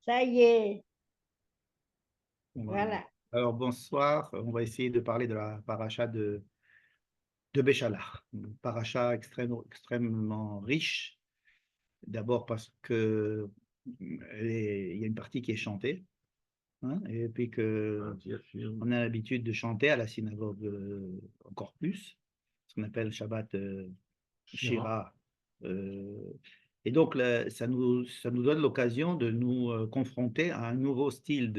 Ça y est, Voilà. voilà. Alors bonsoir, on va essayer de parler de la paracha de Béchalach. Une paracha extrêmement riche, d'abord parce que il y a une partie qui est chantée, hein, et puis que on a l'habitude de chanter à la synagogue encore plus, ce qu'on appelle Shabbat Shira. Shira. euh, et donc là, ça nous donne l'occasion de nous confronter à un nouveau style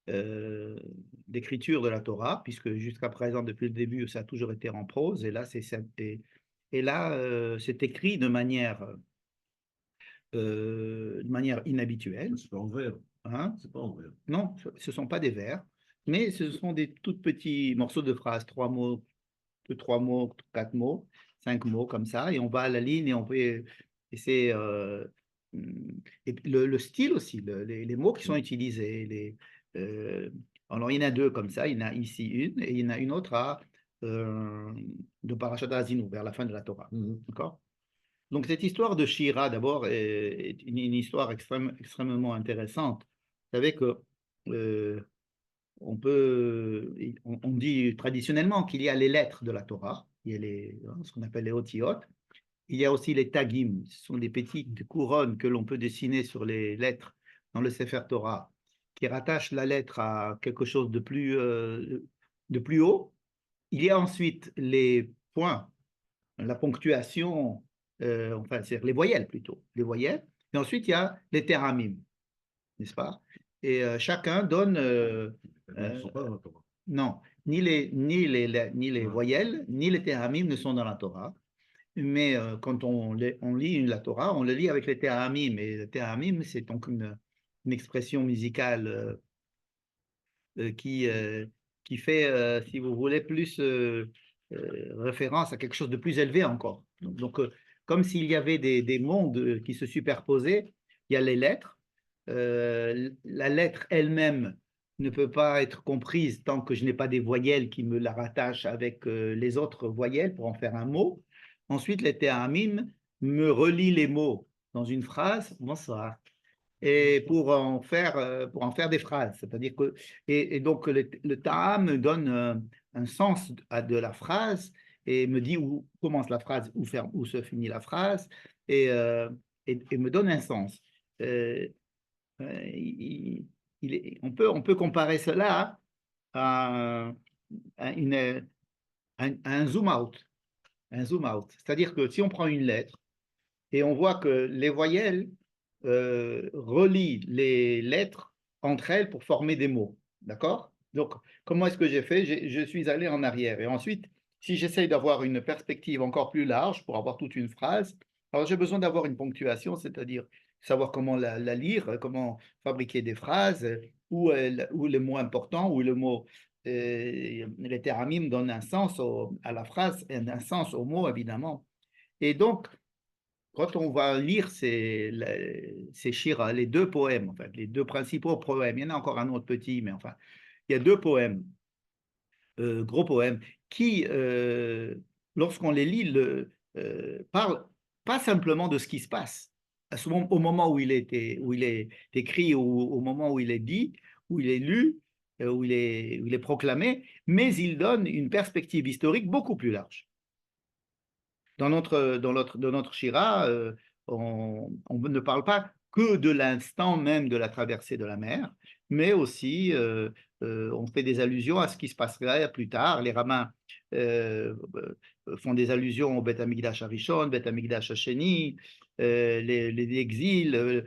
euh, d'écriture de la Torah, puisque jusqu'à présent, depuis le début, ça a toujours été en prose, et là, c'est écrit de manière inhabituelle. C'est pas en vers. Hein. C'est pas en vers. Non, ce ne sont pas des vers, mais ce sont des tout petits morceaux de phrases, trois mots, quatre mots, cinq mots comme ça, et on va à la ligne et on peut. Et c'est et le style aussi, les mots qui sont utilisés. Euh, alors, il y en a deux comme ça, il y en a ici une, et il y en a une autre de Parashat Azinu, vers la fin de la Torah. D'accord? Donc, cette histoire de Shira, d'abord, est une histoire extrêmement intéressante. Vous savez que euh, on dit traditionnellement qu'il y a les lettres de la Torah, il y a ce qu'on appelle les otiyot. Il y a aussi les tagim, ce sont des petites couronnes que l'on peut dessiner sur les lettres dans le Sefer Torah, qui rattachent la lettre à quelque chose de plus haut. Il y a ensuite les points, la ponctuation, enfin, c'est les voyelles plutôt, les voyelles. Et ensuite, il y a les teramim, n'est-ce pas? Et chacun donne. Ils ne sont pas dans la Torah. Non, ni les voyelles, ni les théramim ne sont dans la Torah. Mais quand on lit la Torah, on le lit avec les théramim. Et les théramim, c'est donc une expression musicale euh, qui, euh, qui fait, si vous voulez, plus référence à quelque chose de plus élevé encore. Donc, comme s'il y avait des mondes qui se superposaient, il y a les lettres. La lettre elle-même ne peut pas être comprise tant que je n'ai pas des voyelles qui me la rattachent avec les autres voyelles pour en faire un mot. Ensuite, les théramim me relient les mots dans une phrase. Bonsoir. Et pour en faire des phrases. C'est-à-dire que, et donc, le ta'am me donne un sens de la phrase et me dit où commence la phrase, où se finit la phrase, et, et me donne un sens. Euh, on peut comparer cela à, à un zoom out. Un zoom out. C'est-à-dire que si on prend une lettre et on voit que les voyelles relient les lettres entre elles pour former des mots. D'accord? Donc, comment est-ce que j'ai fait? Je suis allé en arrière. Et ensuite, si j'essaye d'avoir une perspective encore plus large pour avoir toute une phrase, alors j'ai besoin d'avoir une ponctuation, c'est-à-dire savoir comment la lire, comment fabriquer des phrases, où le mot important, où le mot, les théramim donnent un sens à la phrase, et un sens au mot, évidemment. Et donc, quand on va lire ces shiras, les deux poèmes, en fait, les deux principaux poèmes, il y en a encore un autre petit, mais enfin, il y a deux poèmes, gros poèmes, qui, lorsqu'on les lit, parlent pas simplement de ce qui se passe, au moment où il est écrit, ou au moment où il est dit, où il est lu, où il est proclamé, mais il donne une perspective historique beaucoup plus large. Dans notre Shira, on ne parle pas que de l'instant même de la traversée de la mer, mais aussi on fait des allusions à ce qui se passerait plus tard. Les rabbins font des allusions au Beth Amikdash Arishon, Beth Amikdash Hasheni, les exils,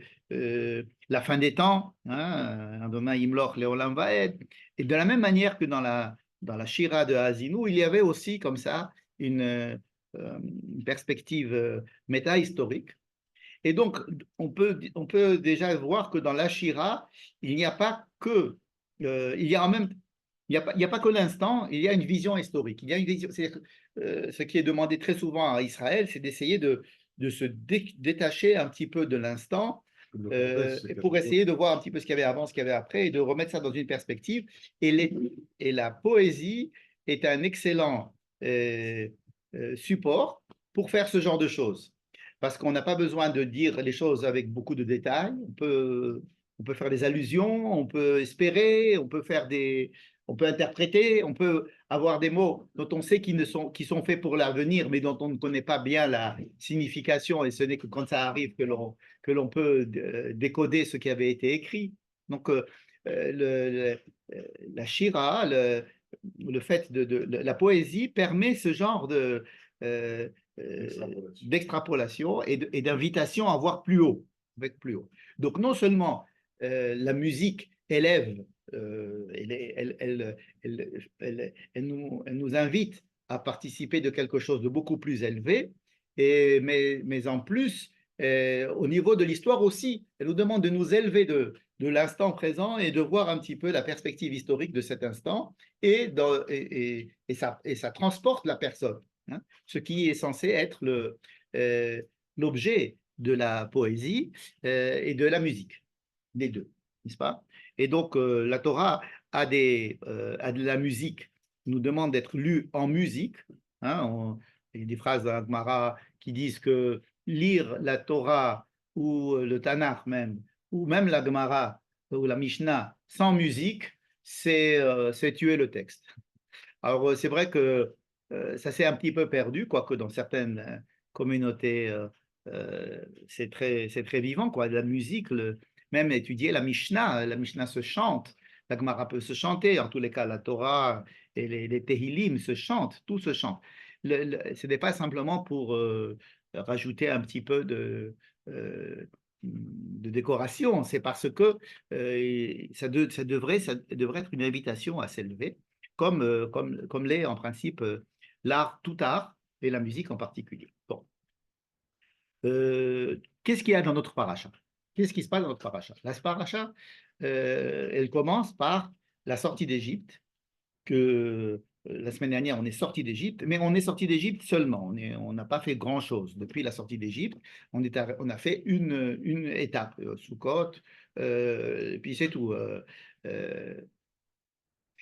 la fin des temps, hein, demain Imloch Leolam Vaed. Et de la même manière que dans la Shira de Hazinou, il y avait aussi comme ça une perspective méta-historique. Et donc, on peut déjà voir que dans l'Ashira, il n'y a pas que, il y a en même, il n'y a pas que l'instant, il y a une vision historique. Il y a une vision, ce qui est demandé très souvent à Israël, c'est d'essayer de se détacher un petit peu de l'instant pour essayer de voir un petit peu ce qu'il y avait avant, ce qu'il y avait après, et de remettre ça dans une perspective. Et la poésie est un excellent support pour faire ce genre de choses. Parce qu'on n'a pas besoin de dire les choses avec beaucoup de détails. on peut faire des allusions, on peut espérer, on peut interpréter, on peut avoir des mots dont on sait qui sont faits pour l'avenir, mais dont on ne connaît pas bien la signification, et ce n'est que quand ça arrive que l'on peut décoder ce qui avait été écrit. Donc, la shira, le fait la poésie permet ce genre euh, d'extrapolation et d'invitation à voir plus haut, avec plus haut. Donc non seulement la musique élève, elle nous invite à participer de quelque chose de beaucoup plus élevé, mais en plus, au niveau de l'histoire aussi, elle nous demande de nous élever de l'instant présent et de voir un petit peu la perspective historique de cet instant, ça transporte la personne, hein, ce qui est censé être l'objet de la poésie et de la musique, les deux, n'est-ce pas? Et donc, la Torah a de la musique, nous demande d'être lue en musique, hein, il y a des phrases dans la Gemara qui disent que lire la Torah ou le Tanakh même, ou même la Gemara ou la Mishnah sans musique, c'est tuer le texte. Alors, c'est vrai que ça s'est un petit peu perdu, quoique dans certaines communautés, c'est très vivant, quoi. La musique, même étudier la Mishnah se chante, la Gemara peut se chanter, en tous les cas, la Torah et les Tehillim se chantent, tout se chante. Ce n'est pas simplement pour rajouter un petit peu de décoration, c'est parce que ça devrait être une invitation à s'élever comme l'est en principe l'art, tout art, et la musique en particulier. Bon. Qu'est-ce qu'il y a dans notre paracha? Qu'est-ce qui se passe dans notre paracha? La paracha, elle commence par la sortie d'Égypte, que la semaine dernière, on est sorti d'Égypte, mais on est sorti d'Égypte seulement. On n'a pas fait grand-chose. Depuis la sortie d'Égypte, on a fait une étape, Sukkot, et puis c'est tout.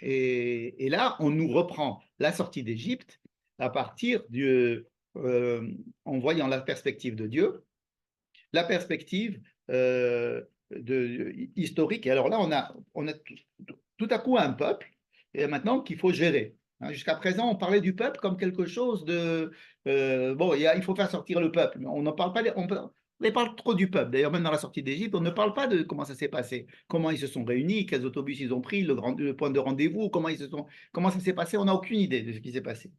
Et là, on nous reprend la sortie d'Égypte à partir en voyant la perspective de Dieu, la perspective historique. Et alors là, on a tout à coup un peuple, et maintenant qu'il faut gérer. Hein, jusqu'à présent, on parlait du peuple comme quelque chose de bon, il faut faire sortir le peuple. Mais on n'en parle pas. On parle trop du peuple. D'ailleurs, même dans la sortie d'Égypte, on ne parle pas de comment ça s'est passé, comment ils se sont réunis, quels autobus ils ont pris, le point de rendez-vous, comment ça s'est passé. On n'a aucune idée de ce qui s'est passé.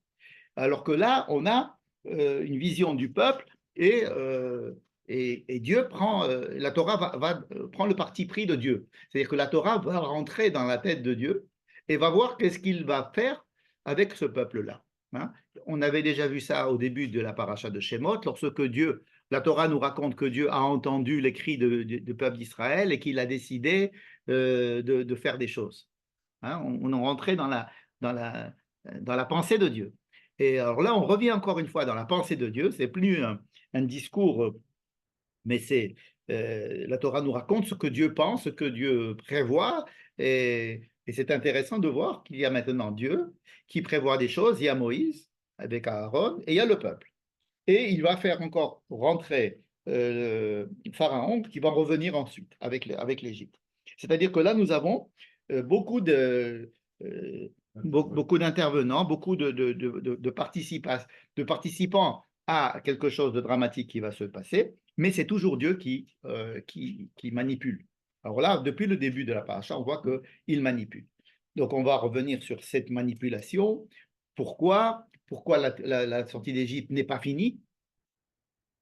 Alors que là, on a une vision du peuple et Dieu prend, la Torah prend le parti pris de Dieu. C'est-à-dire que la Torah va rentrer dans la tête de Dieu et va voir qu'est-ce qu'il va faire avec ce peuple-là. Hein. On avait déjà vu ça au début de la paracha de Shemot, lorsque la Torah nous raconte que Dieu a entendu les cris du peuple d'Israël et qu'il a décidé de faire des choses. Hein. On est rentré dans la pensée de Dieu. Et alors là, on revient encore une fois dans la pensée de Dieu. C'est plus un discours, mais la Torah nous raconte ce que Dieu pense, ce que Dieu prévoit. Et c'est intéressant de voir qu'il y a maintenant Dieu qui prévoit des choses. Il y a Moïse avec Aaron et il y a le peuple. Et il va faire encore rentrer Pharaon qui va revenir ensuite avec l'Égypte. C'est-à-dire que là, nous avons beaucoup beaucoup d'intervenants, beaucoup de participants à quelque chose de dramatique qui va se passer, mais c'est toujours Dieu qui manipule. Alors là, depuis le début de la paracha, on voit qu'il manipule. Donc on va revenir sur cette manipulation. Pourquoi la sortie d'Égypte n'est pas finie?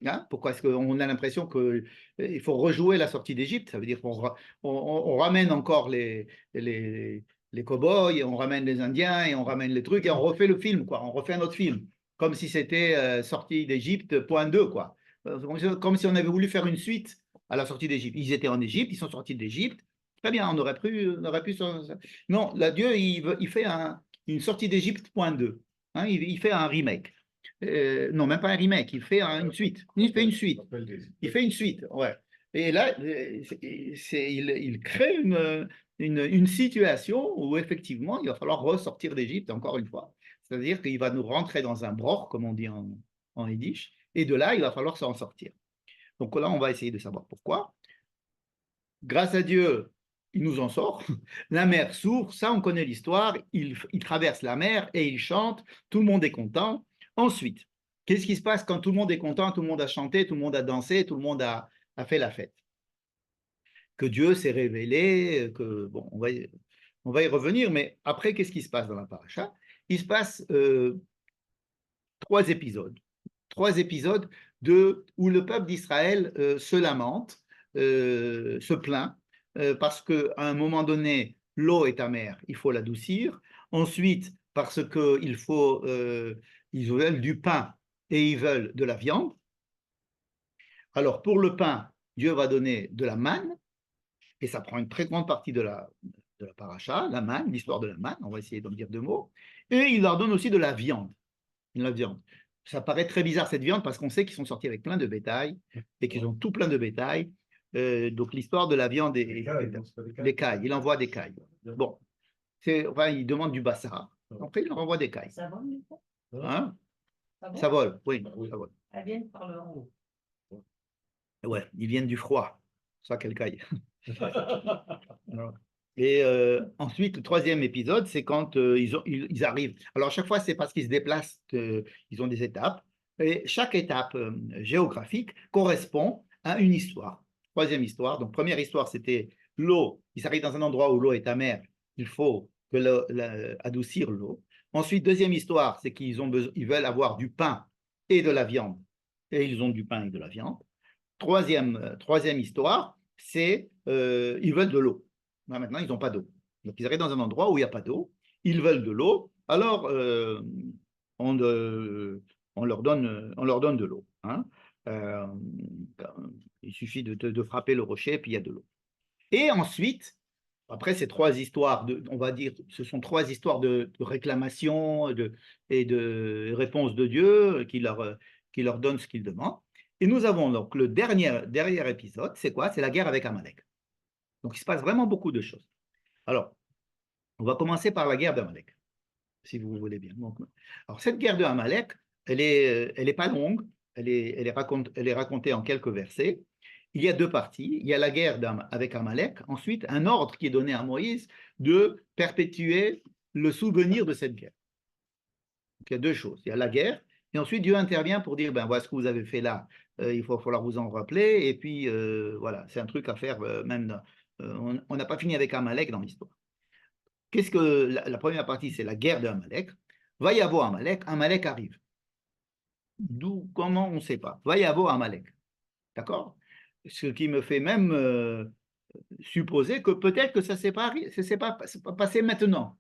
Hein, pourquoi est-ce qu'on a l'impression qu'il faut rejouer la sortie d'Égypte? Ça veut dire on ramène encore les cow-boys, on ramène les Indiens, et on ramène les trucs, et on refait le film, quoi. On refait un autre film, comme si c'était sortie d'Égypte, point 2, quoi. Comme si on avait voulu faire une suite à la sortie d'Égypte. Ils étaient en Égypte, ils sont sortis d'Égypte. Très bien, on aurait pu. Non, là, Dieu, il fait une sortie d'Égypte, point 2. Hein, il fait un remake. Non, même pas un remake, il fait une suite. Il fait une suite. Il fait une suite, ouais. Et là, il crée une situation où effectivement, il va falloir ressortir d'Égypte encore une fois. C'est-à-dire qu'il va nous rentrer dans un broch, comme on dit en yiddish, et de là, il va falloir s'en sortir. Donc là, on va essayer de savoir pourquoi. grâce à Dieu, il nous en sort. La mer s'ouvre, ça on connaît l'histoire. Il traverse la mer et il chante. Tout le monde est content. Ensuite, qu'est-ce qui se passe quand tout le monde est content, tout le monde a chanté, tout le monde a dansé, tout le monde a fait la fête? Que Dieu s'est révélé, que bon, on va y revenir, mais après, qu'est-ce qui se passe dans la paracha? Il se passe trois épisodes. Trois épisodes où le peuple d'Israël se lamente, se plaint, parce qu'à un moment donné, l'eau est amère, il faut l'adoucir. Ensuite, parce qu'ils ils veulent du pain et ils veulent de la viande. Alors, pour le pain, Dieu va donner de la manne, et ça prend une très grande partie de la paracha, la manne, l'histoire de la manne, on va essayer d'en dire deux mots. Et il leur donne aussi de la viande. La viande. Ça paraît très bizarre cette viande parce qu'on sait qu'ils sont sortis avec plein de bétail et qu'ils ont tout plein de bétail. Donc l'histoire de la viande est des cailles. Il envoie des cailles. Bon, enfin, il demande du bassar. Après, il leur envoie des cailles. Ça vole, Hein? ça vole. Oui, ça vole. Elles viennent par le haut. Ouais, ils viennent du froid. Ça, quelle caille. Et ensuite, le troisième épisode, c'est quand ils arrivent. Alors, à chaque fois, c'est parce qu'ils se déplacent, ils ont des étapes. Et chaque étape géographique correspond à une histoire. Troisième histoire. Donc, première histoire, c'était l'eau. Ils arrivent dans un endroit où l'eau est amère. Il faut adoucir l'eau. Ensuite, deuxième histoire, c'est ils veulent avoir du pain et de la viande. Et ils ont du pain et de la viande. Troisième histoire, c'est ils veulent de l'eau. Maintenant, ils n'ont pas d'eau. Donc, ils arrivent dans un endroit où il n'y a pas d'eau. Ils veulent de l'eau. Alors, on, on leur donne de l'eau. Hein. Euh, il suffit de frapper le rocher, puis il y a de l'eau. Et ensuite, après ces trois histoires, on va dire, ce sont trois histoires de réclamation et de réponse de Dieu qui leur donne ce qu'ils demandent. Et nous avons donc le dernier épisode, c'est quoi? C'est la guerre avec Amalek. Donc il se passe vraiment beaucoup de choses. Alors, on va commencer par la guerre d'Amalek, si vous voulez bien. Donc, alors cette guerre de Amalek, elle est pas longue, elle est racontée en quelques versets. Il y a deux parties. Il y a la guerre avec Amalek, ensuite un ordre qui est donné à Moïse de perpétuer le souvenir de cette guerre. Donc, il y a deux choses. Il y a la guerre, et ensuite Dieu intervient pour dire, ben voilà ce que vous avez fait là, il va falloir vous en rappeler, et puis voilà, c'est un truc à faire même. On n'a pas fini avec Amalek dans l'histoire. Qu'est-ce que la première partie, c'est la guerre de Amalek. Va y avoir Amalek, Amalek arrive. D'où, comment, on ne sait pas. Va y avoir Amalek. D'accord? Ce qui me fait même supposer que peut-être que ça ne s'est pas passé maintenant.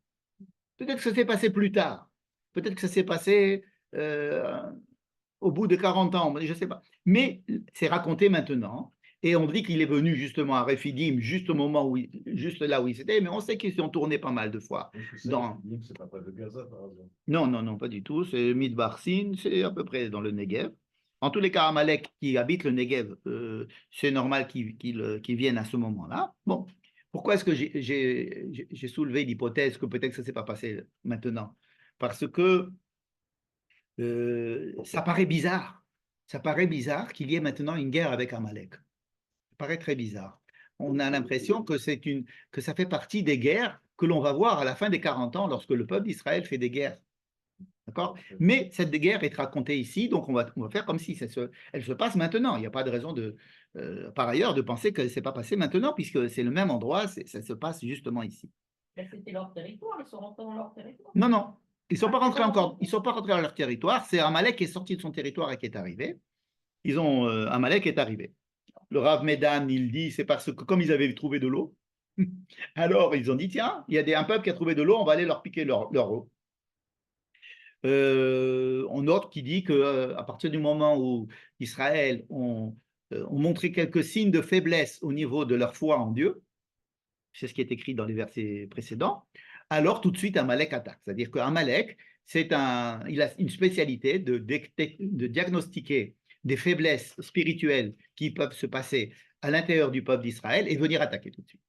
Peut-être que ça s'est passé plus tard. Peut-être que ça s'est passé au bout de 40 ans, je ne sais pas. Mais c'est raconté maintenant. Et on dit qu'il est venu justement à Rephidim, juste au moment juste là où il était, mais on sait qu'ils sont tournés pas mal de fois. C'est pas près de Gaza, par exemple. Non, pas du tout. C'est Midbar Sin, c'est à peu près dans le Negev. En tous les cas, Amalek qui habite le Negev, c'est normal qu'il vienne à ce moment-là. Bon, pourquoi est-ce que j'ai soulevé l'hypothèse que peut-être que ça ne s'est pas passé maintenant? Parce que ça paraît bizarre. Ça paraît bizarre qu'il y ait maintenant une guerre avec Amalek. Ça paraît très bizarre. On a l'impression que ça fait partie des guerres que l'on va voir à la fin des 40 ans lorsque le peuple d'Israël fait des guerres. D'accord? Mais cette guerre est racontée ici, donc on va faire comme si elle se passe maintenant. Il n'y a pas de raison par ailleurs de penser que ce n'est pas passé maintenant, puisque c'est le même endroit, ça se passe justement ici. C'était leur territoire, ils sont rentrés dans leur territoire. Non. Ils ne sont pas rentrés encore, ils ne sont pas rentrés dans leur territoire. C'est Amalek qui est sorti de son territoire et qui est arrivé. Amalek est arrivé. Le Rav Medan, il dit, c'est parce que comme ils avaient trouvé de l'eau, alors ils ont dit, tiens, il y a un peuple qui a trouvé de l'eau, on va aller leur piquer leur eau. On note qui dit qu'à partir du moment où Israël ont montré quelques signes de faiblesse au niveau de leur foi en Dieu, c'est ce qui est écrit dans les versets précédents, alors tout de suite Amalek attaque. C'est-à-dire qu'Amalek, il a une spécialité de diagnostiquer des faiblesses spirituelles qui peuvent se passer à l'intérieur du peuple d'Israël et venir attaquer tout de suite.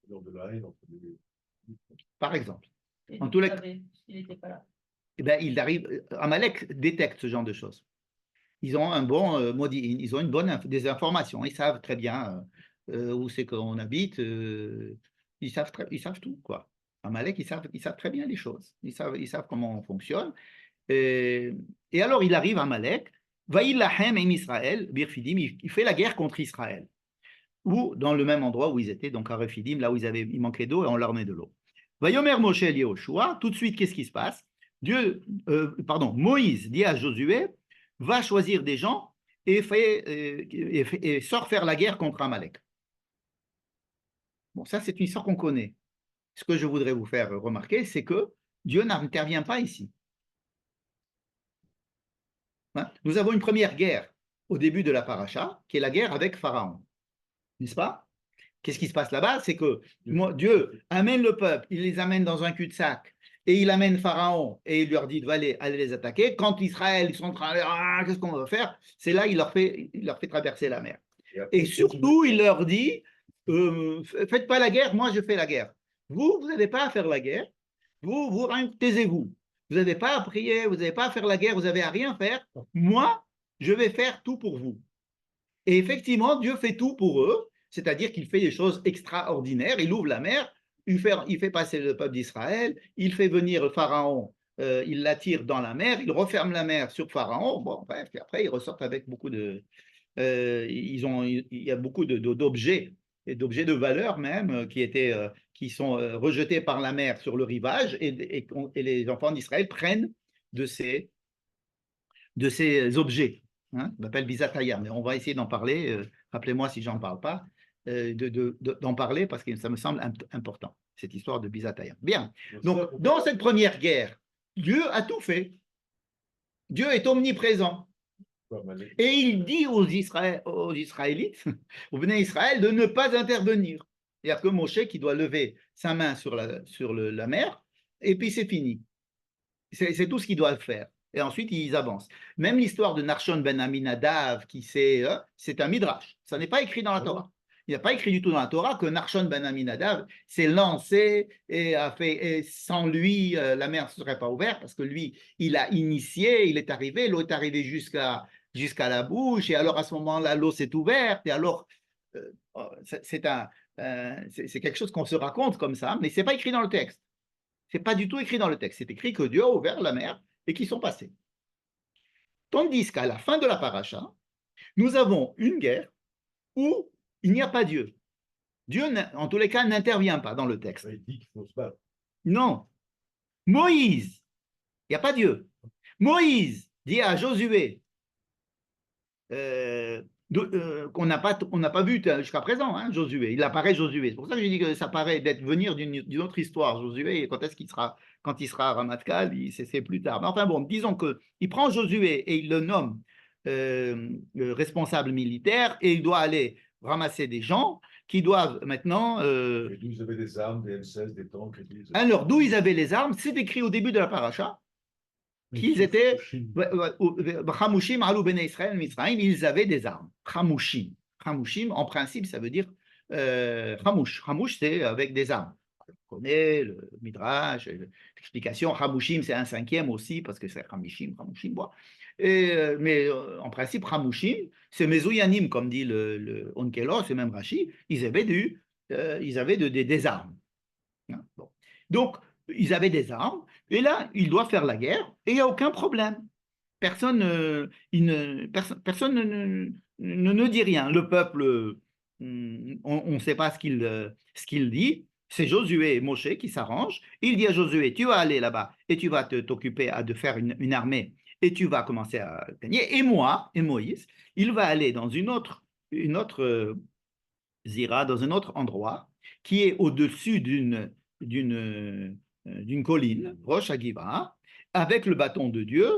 Par exemple. Et en tous les cas, il n'était pas là. Eh ben, Amalek détecte ce genre de choses. Ils ont un bon ils ont des informations. Ils savent très bien où c'est qu'on habite, ils savent tout, quoi. Amalek, ils savent très bien les choses. Ils savent comment on fonctionne. Et alors, il arrive à Amalek, Vaïlahem et Israël, Birfidim, il fait la guerre contre Israël. Ou dans le même endroit où ils étaient, donc à Rephidim, là où il manquait d'eau, et on leur met de l'eau. Vayomer Moshe et Yehoshua, tout de suite, qu'est-ce qui se passe? Moïse dit à Josué, va choisir des gens et sort faire la guerre contre Amalek. Bon, ça, c'est une histoire qu'on connaît. Ce que je voudrais vous faire remarquer, c'est que Dieu n'intervient pas ici. Hein? Nous avons une première guerre au début de la paracha, qui est la guerre avec Pharaon. N'est-ce pas? Qu'est-ce qui se passe là-bas? C'est que Dieu amène le peuple, il les amène dans un cul-de-sac, et il amène Pharaon, et il leur dit allez les attaquer. Quand Israël, ils sont en train de dire, qu'est-ce qu'on va faire? C'est là il leur fait traverser la mer. Et surtout, il leur dit, faites pas la guerre, moi je fais la guerre. Vous n'avez pas à faire la guerre, taisez-vous. Vous n'avez pas à prier, vous n'avez pas à faire la guerre, vous n'avez à rien faire. Moi, je vais faire tout pour vous. Et effectivement, Dieu fait tout pour eux, c'est-à-dire qu'il fait des choses extraordinaires. Il ouvre la mer, il fait passer le peuple d'Israël, il fait venir Pharaon, il l'attire dans la mer, il referme la mer sur Pharaon. Bon, bref, et après, ils ressortent avec beaucoup de... il y a beaucoup d'objets, et d'objets de valeur même, qui sont rejetés par la mer sur le rivage, et les enfants d'Israël prennent de ces objets. Hein, on appelle Bizataya, mais on va essayer d'en parler. Rappelez-moi si j'en parle pas, d'en parler parce que ça me semble important, cette histoire de Bizataya. Bien. Donc, dans cette première guerre, Dieu a tout fait. Dieu est omniprésent. Et il dit aux Israélites, aux Béné Israël, de ne pas intervenir. C'est-à-dire que Moshe qui doit lever sa main sur la mer, et puis c'est fini. C'est tout ce qu'il doit faire. Et ensuite, ils avancent. Même l'histoire de Narshon ben Aminadav, c'est un midrash. Ça n'est pas écrit dans la Torah. Il n'y a pas écrit du tout dans la Torah que Narshon ben Aminadav s'est lancé et sans lui, la mer ne serait pas ouverte parce que lui, il a initié, il est arrivé, l'eau est arrivée jusqu'à la bouche et alors à ce moment-là, l'eau s'est ouverte et alors c'est quelque chose qu'on se raconte comme ça, mais ce n'est pas écrit dans le texte. Ce n'est pas du tout écrit dans le texte. C'est écrit que Dieu a ouvert la mer et qu'ils sont passés. Tandis qu'à la fin de la paracha, nous avons une guerre où il n'y a pas Dieu. Dieu, en tous les cas, n'intervient pas dans le texte. Il dit qu'il faut se battre. Non. Moïse, il n'y a pas Dieu. Moïse dit à Josué, qu'on n'a pas vu jusqu'à présent, hein, Josué. Il apparaît Josué. C'est pour ça que je dis que ça paraît venir d'une autre histoire. Josué, quand il sera Ramatkal, c'est plus tard. Mais enfin bon, disons qu'il prend Josué et il le nomme responsable militaire et il doit aller ramasser des gens qui doivent maintenant... Ils avaient des armes, des M16, des tanks. Alors, d'où ils avaient les armes? C'est écrit au début de la paracha. Qu'ils étaient Chamushim, Alou Bene Israël, Mitzrayim, ils avaient des armes. Chamushim. Chamushim, en principe, ça veut dire Chamush. Chamush, c'est avec des armes. On connaît le Midrash, l'explication. Chamushim, c'est un cinquième aussi, parce que c'est Chamushim, bon. Mais en principe, Chamushim, c'est Mezouyanim, comme dit le Onkelos, c'est même Rashi, ils avaient des armes. Hein, bon. Donc, ils avaient des armes, et là, ils doivent faire la guerre, et il n'y a aucun problème. Personne ne dit rien. Le peuple, on ne sait pas ce qu'il dit. C'est Josué et Moshe qui s'arrangent. Il dit à Josué, tu vas aller là-bas, et tu vas t'occuper de faire une armée, et tu vas commencer à gagner. Et moi, et Moïse, il va aller dans une autre zira, dans un autre endroit, qui est au-dessus d'une colline, Rosh Hagiva, avec le bâton de Dieu,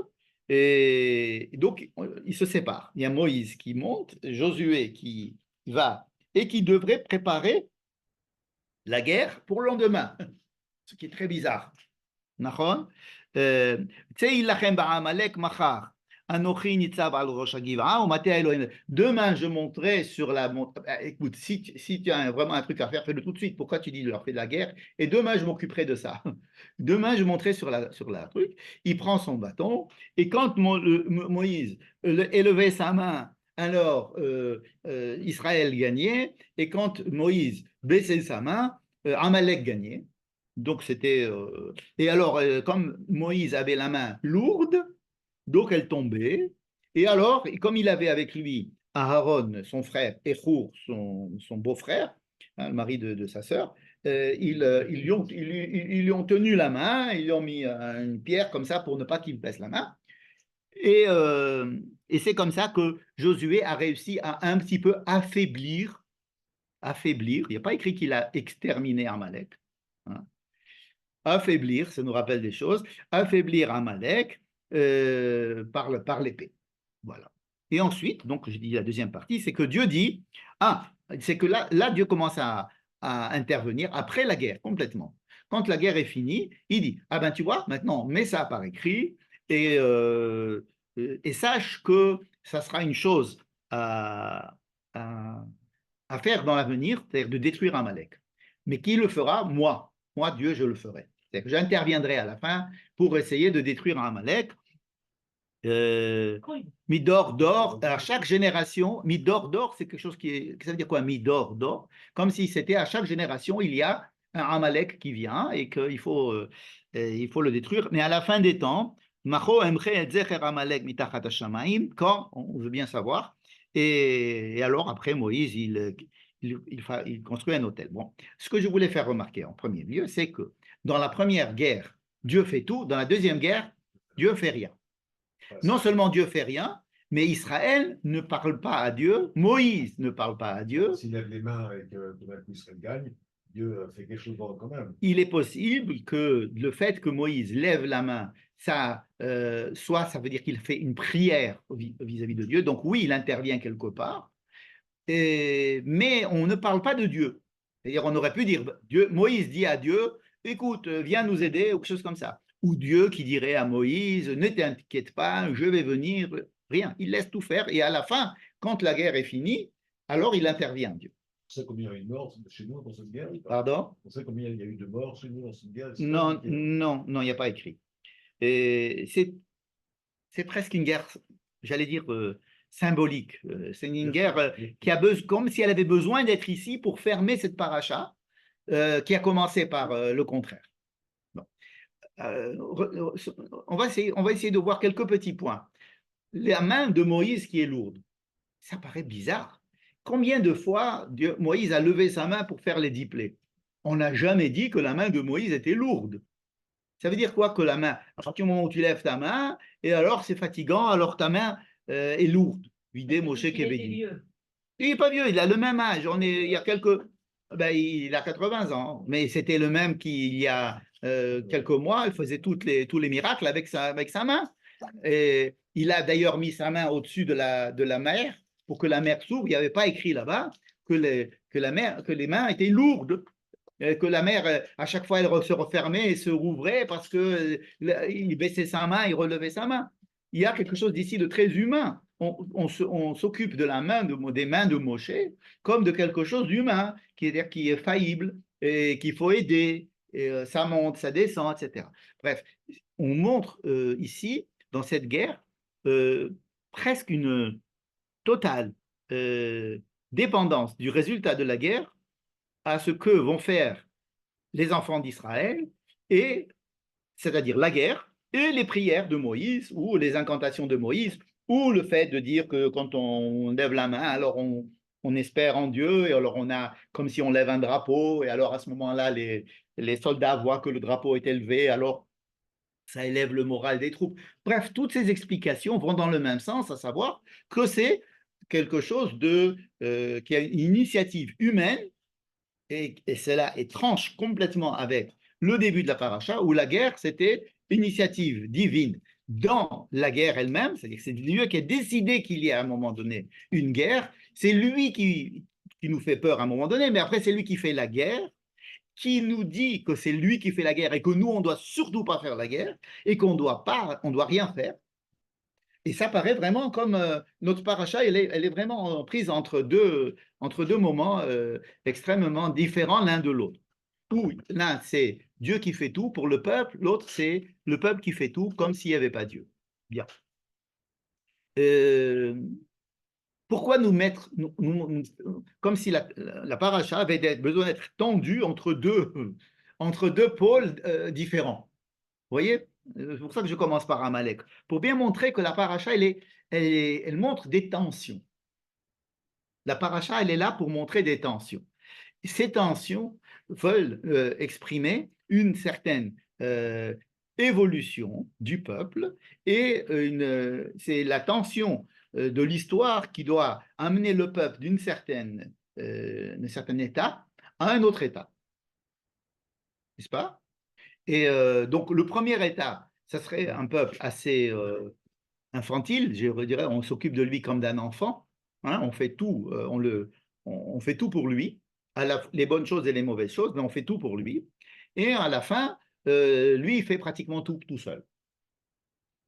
et donc ils se séparent. Il y a Moïse qui monte, Josué qui va, et qui devrait préparer la guerre pour le lendemain, ce qui est très bizarre. Demain, je monterai sur la montagne. Écoute, si tu as vraiment un truc à faire, fais-le tout de suite. Pourquoi tu dis de leur faire de la guerre? Et demain, je m'occuperai de ça. Demain, je monterai sur la truc. Il prend son bâton. Et quand Moïse élevait sa main alors Israël gagnait, et quand Moïse baissait sa main, Amalek gagnait. Donc c'était. Et alors, comme Moïse avait la main lourde, donc elle tombait. Et alors, comme il avait avec lui Aaron, son frère, et Hur, son beau-frère, hein, le mari de sa sœur, ils lui ont tenu la main, ils lui ont mis une pierre comme ça pour ne pas qu'il baisse la main. Et c'est comme ça que Josué a réussi à un petit peu affaiblir, il n'y a pas écrit qu'il a exterminé Amalek, hein, affaiblir, ça nous rappelle des choses, affaiblir Amalek par l'épée. Voilà. Et ensuite, donc je dis la deuxième partie, c'est que Dieu dit, c'est que là Dieu commence à intervenir après la guerre, complètement. Quand la guerre est finie, il dit, ah ben tu vois, maintenant mets ça par écrit et sache que ça sera une chose à, à faire dans l'avenir, c'est-à-dire de détruire Amalek. Mais qui le fera? Moi, Dieu, je le ferai. C'est-à-dire que j'interviendrai à la fin pour essayer de détruire Amalek. Midor, d'or, à chaque génération, Midor, d'or, c'est quelque chose ça veut dire quoi, Midor, d'or? Comme si c'était à chaque génération, il y a un Amalek qui vient et qu'il faut, il faut le détruire. Mais à la fin des temps, Macho emche et zecher Amalek mitachat hashamaim, quand, on veut bien savoir, et alors après Moïse, il construit un autel. Bon, ce que je voulais faire remarquer en premier lieu, c'est que dans la première guerre, Dieu fait tout, dans la deuxième guerre, Dieu fait rien. Non seulement Dieu fait rien, mais Israël ne parle pas à Dieu, Moïse ne parle pas à Dieu. S'il lève les mains et que tout d'un coup Israël gagne, Dieu fait quelque chose d'autre quand même. Il est possible que le fait que Moïse lève la main, ça veut dire qu'il fait une prière vis-à-vis de Dieu, donc oui, il intervient quelque part, mais on ne parle pas de Dieu. C'est-à-dire, on aurait pu dire, Moïse dit à Dieu, écoute, viens nous aider, ou quelque chose comme ça. Ou Dieu qui dirait à Moïse, ne t'inquiète pas, je vais venir. Rien, il laisse tout faire, et à la fin, quand la guerre est finie, alors il intervient, Dieu. On sait combien il y a eu de morts chez nous dans cette guerre? Pardon? On sait combien il y a eu de morts chez nous dans cette guerre? Non, non, non, il n'y a pas écrit. C'est presque une guerre, j'allais dire, symbolique. C'est une guerre qui a besoin, comme si elle avait besoin d'être ici pour fermer cette paracha, qui a commencé par le contraire. Bon. On va essayer de voir quelques petits points. La main de Moïse qui est lourde, ça paraît bizarre. Combien de fois Moïse a levé sa main pour faire les 10 plaies? On n'a jamais dit que la main de Moïse était lourde. Ça veut dire quoi que la main? À partir du moment où tu lèves ta main, et alors c'est fatigant, alors ta main est lourde. Vidé Moshe Kevedi. Il n'est pas vieux, il a le même âge. Il y a il a 80 ans, mais c'était le même qu'il y a quelques mois. Il faisait tous les miracles avec sa main. Et il a d'ailleurs mis sa main au-dessus de la mer pour que la mer s'ouvre. Il n'y avait pas écrit là-bas que les mains étaient lourdes, que la mer, à chaque fois, elle se refermait et se rouvrait parce qu'il baissait sa main, il relevait sa main. Il y a quelque chose d'ici de très humain. On s'occupe de des mains de Moshe comme de quelque chose d'humain, qui est faillible et qu'il faut aider. Et, ça monte, ça descend, etc. Bref, on montre ici, dans cette guerre, presque une totale dépendance du résultat de la guerre à ce que vont faire les enfants d'Israël, et c'est-à-dire la guerre et les prières de Moïse ou les incantations de Moïse ou le fait de dire que quand on lève la main, alors on espère en Dieu, et alors on a comme si on lève un drapeau, et alors à ce moment-là, les soldats voient que le drapeau est élevé, alors ça élève le moral des troupes. Bref, toutes ces explications vont dans le même sens, à savoir que c'est quelque chose qui a une initiative humaine, et cela tranche complètement avec le début de la paracha, où la guerre, c'était initiative divine dans la guerre elle-même, c'est-à-dire que c'est Dieu qui a décidé qu'il y ait à un moment donné une guerre, c'est lui qui nous fait peur à un moment donné, mais après c'est lui qui fait la guerre, qui nous dit que c'est lui qui fait la guerre et que nous, on ne doit surtout pas faire la guerre et qu'on doit rien faire. Et ça paraît vraiment comme notre paracha, elle est vraiment prise entre deux moments extrêmement différents l'un de l'autre. Où l'un, c'est Dieu qui fait tout pour le peuple, l'autre, c'est le peuple qui fait tout comme s'il n'y avait pas Dieu. Bien. pourquoi nous mettre, comme si la paracha avait besoin d'être tendue entre deux pôles différents. Vous voyez? C'est pour ça que je commence par Amalek, pour bien montrer que la paracha, elle montre des tensions. La paracha, elle est là pour montrer des tensions. Ces tensions veulent exprimer une certaine évolution du peuple et c'est la tension de l'histoire qui doit amener le peuple d'un certain état à un autre état. N'est-ce pas? Et donc, le premier état, ça serait un peuple assez infantile, je dirais, on s'occupe de lui comme d'un enfant, hein, on fait tout, on fait tout pour lui, les bonnes choses et les mauvaises choses, mais on fait tout pour lui. Et à la fin, lui, il fait pratiquement tout seul,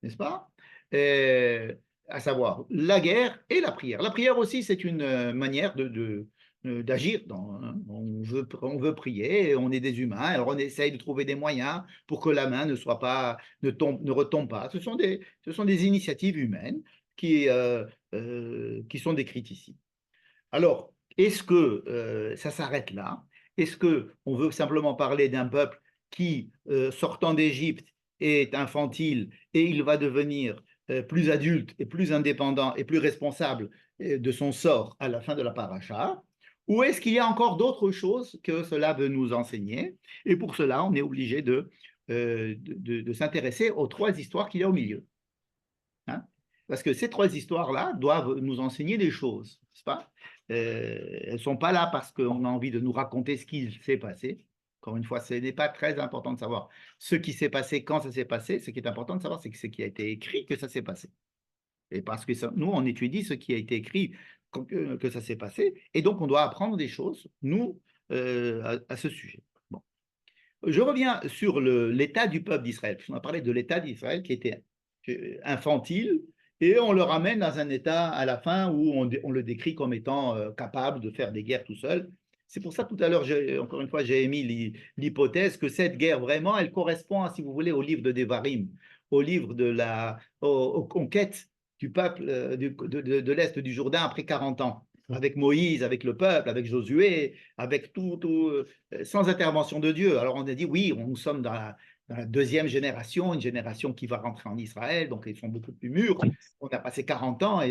n'est-ce pas? À savoir la guerre et la prière. La prière aussi, c'est une manière d'agir. On veut prier, et on est des humains, alors on essaye de trouver des moyens pour que la main ne retombe pas. Ce sont des initiatives humaines qui sont décrites ici. Alors, est-ce que ça s'arrête là? Est-ce qu'on veut simplement parler d'un peuple qui, sortant d'Égypte, est infantile et il va devenir plus adulte et plus indépendant et plus responsable de son sort à la fin de la paracha? Ou est-ce qu'il y a encore d'autres choses que cela veut nous enseigner? Et pour cela, on est obligé de s'intéresser aux trois histoires qu'il y a au milieu. Hein? Parce que ces trois histoires-là doivent nous enseigner des choses, n'est-ce pas? Elles ne sont pas là parce qu'on a envie de nous raconter ce qui s'est passé. Encore une fois, ce n'est pas très important de savoir ce qui s'est passé, quand ça s'est passé. Ce qui est important de savoir, c'est ce qui a été écrit, que ça s'est passé. Et parce que nous, on étudie ce qui a été écrit, que ça s'est passé. Et donc, on doit apprendre des choses, nous, à ce sujet. Bon. Je reviens sur l'état du peuple d'Israël. On a parlé de l'état d'Israël qui était infantile, et on le ramène dans un état à la fin où on le décrit comme étant capable de faire des guerres tout seul. C'est pour ça tout à l'heure, encore une fois, j'ai émis l'hypothèse que cette guerre, vraiment, elle correspond, si vous voulez, au livre de Devarim, au livre aux conquêtes du peuple de l'Est du Jourdain après 40 ans, avec Moïse, avec le peuple, avec Josué, avec tout sans intervention de Dieu. Alors on a dit, oui, nous sommes dans la deuxième génération, une génération qui va rentrer en Israël, donc ils sont beaucoup plus mûrs. On a passé 40 ans,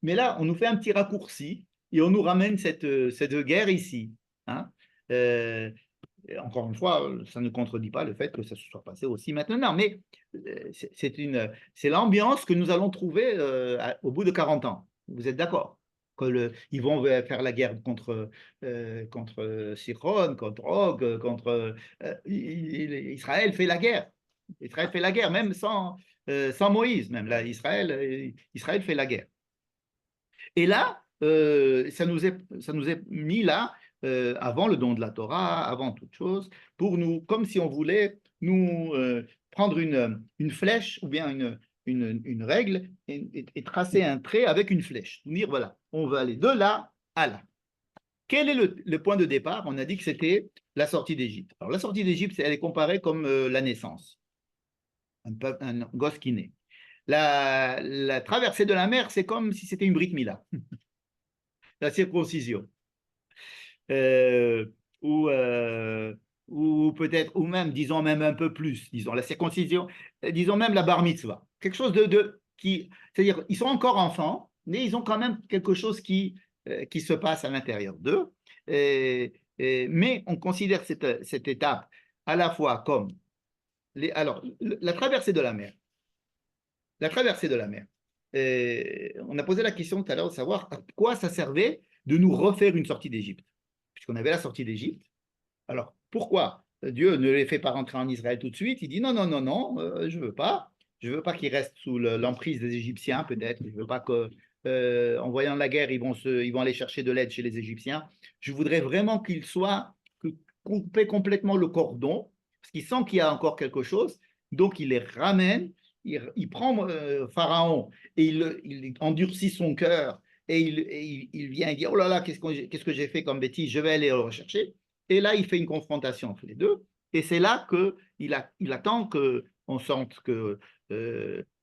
mais là, on nous fait un petit raccourci et on nous ramène cette guerre ici. Hein. Encore une fois, ça ne contredit pas le fait que ça se soit passé aussi maintenant, mais c'est l'ambiance que nous allons trouver au bout de 40 ans. Vous êtes d'accord? Ils vont faire la guerre contre Sichon, contre Og, Israël fait la guerre. Israël fait la guerre, même sans Moïse, même là, Israël fait la guerre. Et là, ça nous est mis là, avant le don de la Torah, avant toute chose, pour nous, comme si on voulait nous prendre une flèche ou bien une règle et tracer un trait avec une flèche. Dire, voilà, on va aller de là à là. Quel est le point de départ? On a dit que c'était la sortie d'Égypte. Alors, la sortie d'Égypte, elle est comparée comme la naissance. Un gosse qui naît. La traversée de la mer, c'est comme si c'était une Brit Mila. La circoncision. Ou peut-être, ou même, disons même un peu plus, disons la circoncision, disons même la bar mitzvah. Quelque chose c'est-à-dire, ils sont encore enfants, mais ils ont quand même quelque chose qui se passe à l'intérieur d'eux. Mais on considère cette étape à la fois comme la traversée de la mer. La traversée de la mer. On a posé la question tout à l'heure de savoir à quoi ça servait de nous refaire une sortie d'Égypte. Puisqu'on avait la sortie d'Égypte. Alors, pourquoi Dieu ne les fait pas rentrer en Israël tout de suite? Il dit non, non, non, non, je ne veux pas. Je ne veux pas qu'ils restent sous l'emprise des Égyptiens, peut-être. Je ne veux pas qu'en voyant la guerre, ils vont aller chercher de l'aide chez les Égyptiens. Je voudrais vraiment qu'ils soient coupés complètement le cordon, parce qu'ils sentent qu'il y a encore quelque chose. Donc, il les ramène. Il prend Pharaon et il endurcit son cœur et il vient et dit oh là là, qu'est-ce que j'ai fait comme bêtise, je vais aller le rechercher. Et là, il fait une confrontation entre les deux. Et c'est là qu'il attend qu'on sente que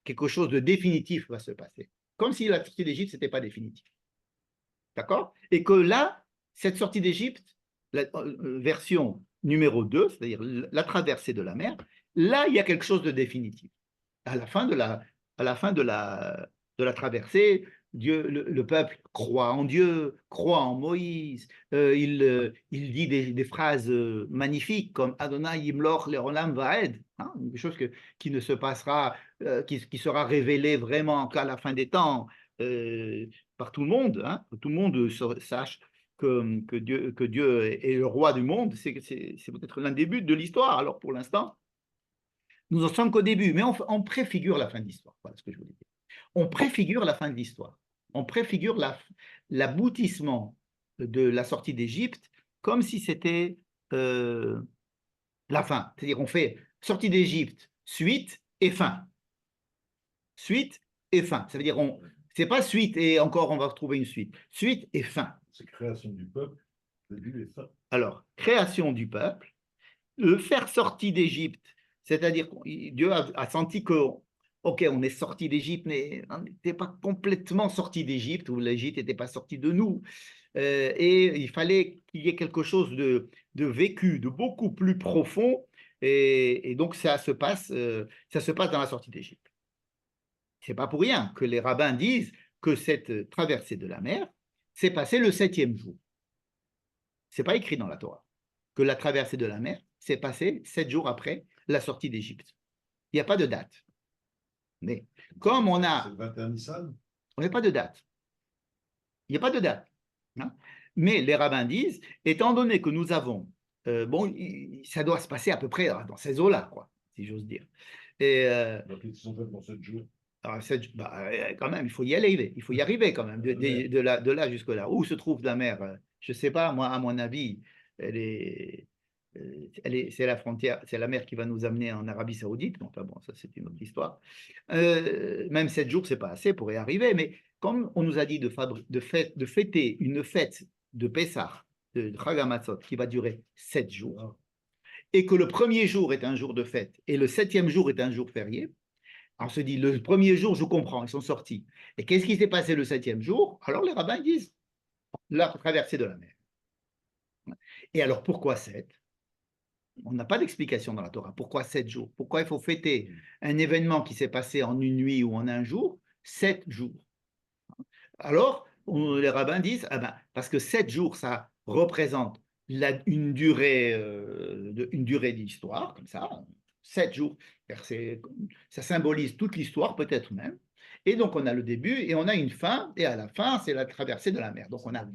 quelque chose de définitif va se passer. Comme si la sortie d'Égypte, ce n'était pas définitif. D'accord? Et que là, cette sortie d'Égypte, la version numéro 2, c'est-à-dire la traversée de la mer, là, il y a quelque chose de définitif. À la fin de la traversée, Dieu, le peuple croit en Dieu, croit en Moïse. Il dit des phrases magnifiques comme Adonai Yimloch Leolam Vaed, hein, quelque chose qui ne se passera, qui sera révélé vraiment qu'à la fin des temps euh, par tout le monde, hein, que tout le monde sache que Dieu est le roi du monde. C'est peut-être l'un des buts de l'histoire. Alors pour l'instant, nous n'en sommes qu'au début, mais on préfigure la fin de l'histoire. Voilà ce que je voulais dire. On préfigure la fin de l'histoire. On préfigure l'aboutissement de la sortie d'Égypte comme si c'était la fin. C'est-à-dire on fait sortie d'Égypte, suite et fin. Suite et fin. Ça veut dire c'est pas suite et encore on va retrouver une suite. Suite et fin. C'est création du peuple, début et fin. Alors, création du peuple, le faire sortir d'Égypte, c'est-à-dire que Dieu a senti que, ok, on est sorti d'Égypte, mais on n'était pas complètement sorti d'Égypte, ou l'Égypte n'était pas sortie de nous. Et il fallait qu'il y ait quelque chose de vécu, de beaucoup plus profond, et donc ça se passe dans la sortie d'Égypte. C'est pas pour rien que les rabbins disent que cette traversée de la mer s'est passée le 7e jour. C'est pas écrit dans la Torah que la traversée de la mer s'est passée 7 jours après la sortie d'Égypte. Il n'y a pas de date. Mais comme on a... C'est le 21 Nissan. On n'a pas de date. Il n'y a pas de date. Hein. Mais les rabbins disent, étant donné que nous avons... bon, ça doit se passer à peu près dans ces eaux-là, quoi, si j'ose dire. Et, Donc ils sont faits pour 7 jours. alors, quand même, il faut y aller, il faut y arriver quand même, de là jusque-là. Où se trouve la mer? Je ne sais pas, moi, à mon avis, c'est la frontière, c'est la mer qui va nous amener en Arabie Saoudite. Enfin bon, ça c'est une autre histoire. Même 7 jours, c'est pas assez pour y arriver, mais comme on nous a dit de fêter une fête de Pessah, de Chag HaMatzot, qui va durer 7 jours, et que le premier jour est un jour de fête et le 7e jour est un jour férié, on se dit, le premier jour, je comprends, ils sont sortis. Et qu'est-ce qui s'est passé le 7e jour? Alors les rabbins disent, la traversée de la mer. Et alors pourquoi 7? On n'a pas d'explication dans la Torah. Pourquoi 7 jours? Pourquoi il faut fêter un événement qui s'est passé en une nuit ou en un jour, 7 jours? Alors, les rabbins disent, ah ben, parce que 7 jours, ça représente une durée d'histoire, comme ça, 7 jours, ça symbolise toute l'histoire, peut-être même. Et donc, on a le début et on a une fin, et à la fin, c'est la traversée de la mer. Donc, on a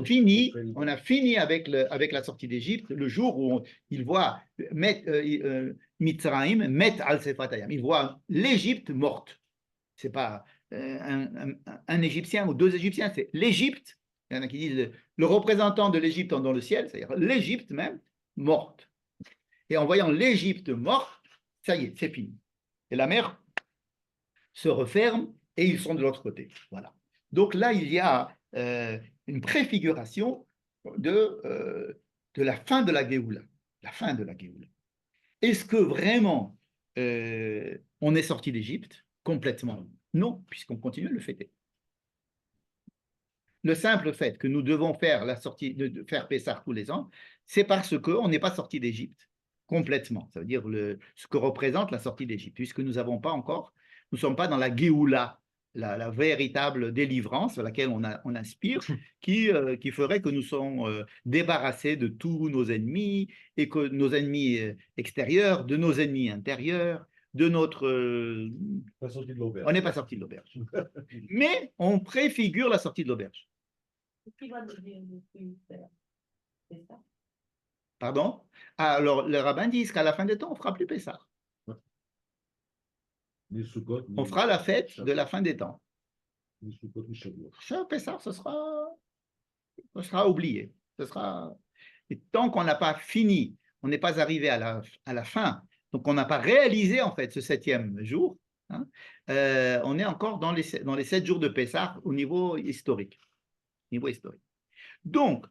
fini avec la sortie d'Égypte, le jour où il voit Mitzrayim, Met al Sefatayam. Il voit l'Égypte morte. Ce n'est pas un Égyptien ou 2 Égyptiens, c'est l'Égypte. Il y en a qui disent le représentant de l'Égypte dans le ciel, c'est-à-dire l'Égypte même, morte. Et en voyant l'Égypte morte, ça y est, c'est fini. Et la mer se referme et ils sont de l'autre côté. Voilà. Donc là, il y a une préfiguration de la fin de la Géoula. La fin de la Géoula. Est-ce que vraiment on est sorti d'Égypte complètement? Non, puisqu'on continue à le fêter. Le simple fait que nous devons faire la sortie, de faire Pessah tous les ans, c'est parce qu'on n'est pas sorti d'Égypte complètement. Ça veut dire ce que représente la sortie d'Égypte, puisque nous n'avons pas encore, nous ne sommes pas dans la Géoula, la véritable délivrance à laquelle on aspire, qui ferait que nous sommes débarrassés de tous nos ennemis, et que nos ennemis extérieurs, de nos ennemis intérieurs, de notre... Pas sorti de l'auberge. On n'est pas sorti de l'auberge. Mais on préfigure la sortie de l'auberge. Qui va devenir le plus faire? C'est ça? Pardon? Alors, les rabbins disent qu'à la fin des temps, on ne fera plus Pessah. On fera la fête de la fin des temps. Pessah, ce sera oublié. Et tant qu'on n'a pas fini, on n'est pas arrivé à la fin, donc on n'a pas réalisé en fait ce 7e jour, hein, on est encore dans les 7 jours de Pessah au niveau historique. Donc,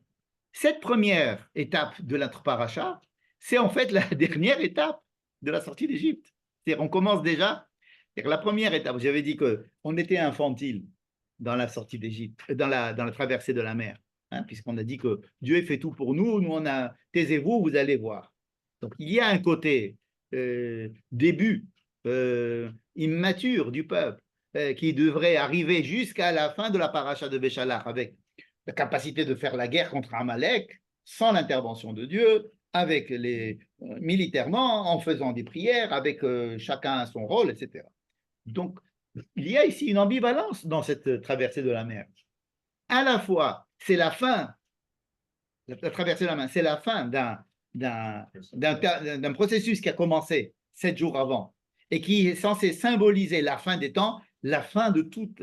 cette première étape de notre paracha, c'est en fait la dernière étape de la sortie d'Égypte. C'est-à-dire, on commence déjà. La première étape, j'avais dit qu'on était infantile dans la sortie d'Égypte, dans la traversée de la mer, hein, puisqu'on a dit que Dieu fait tout pour nous, nous on a, taisez-vous, vous allez voir. Donc il y a un côté début immature du peuple qui devrait arriver jusqu'à la fin de la paracha de Béchalach avec la capacité de faire la guerre contre Amalek sans l'intervention de Dieu, avec les militairement, en faisant des prières, avec chacun son rôle, etc. Donc, il y a ici une ambivalence dans cette traversée de la mer. À la fois, c'est la fin, la traversée de la mer, c'est la fin d'un processus qui a commencé 7 jours avant et qui est censé symboliser la fin des temps, la fin de toute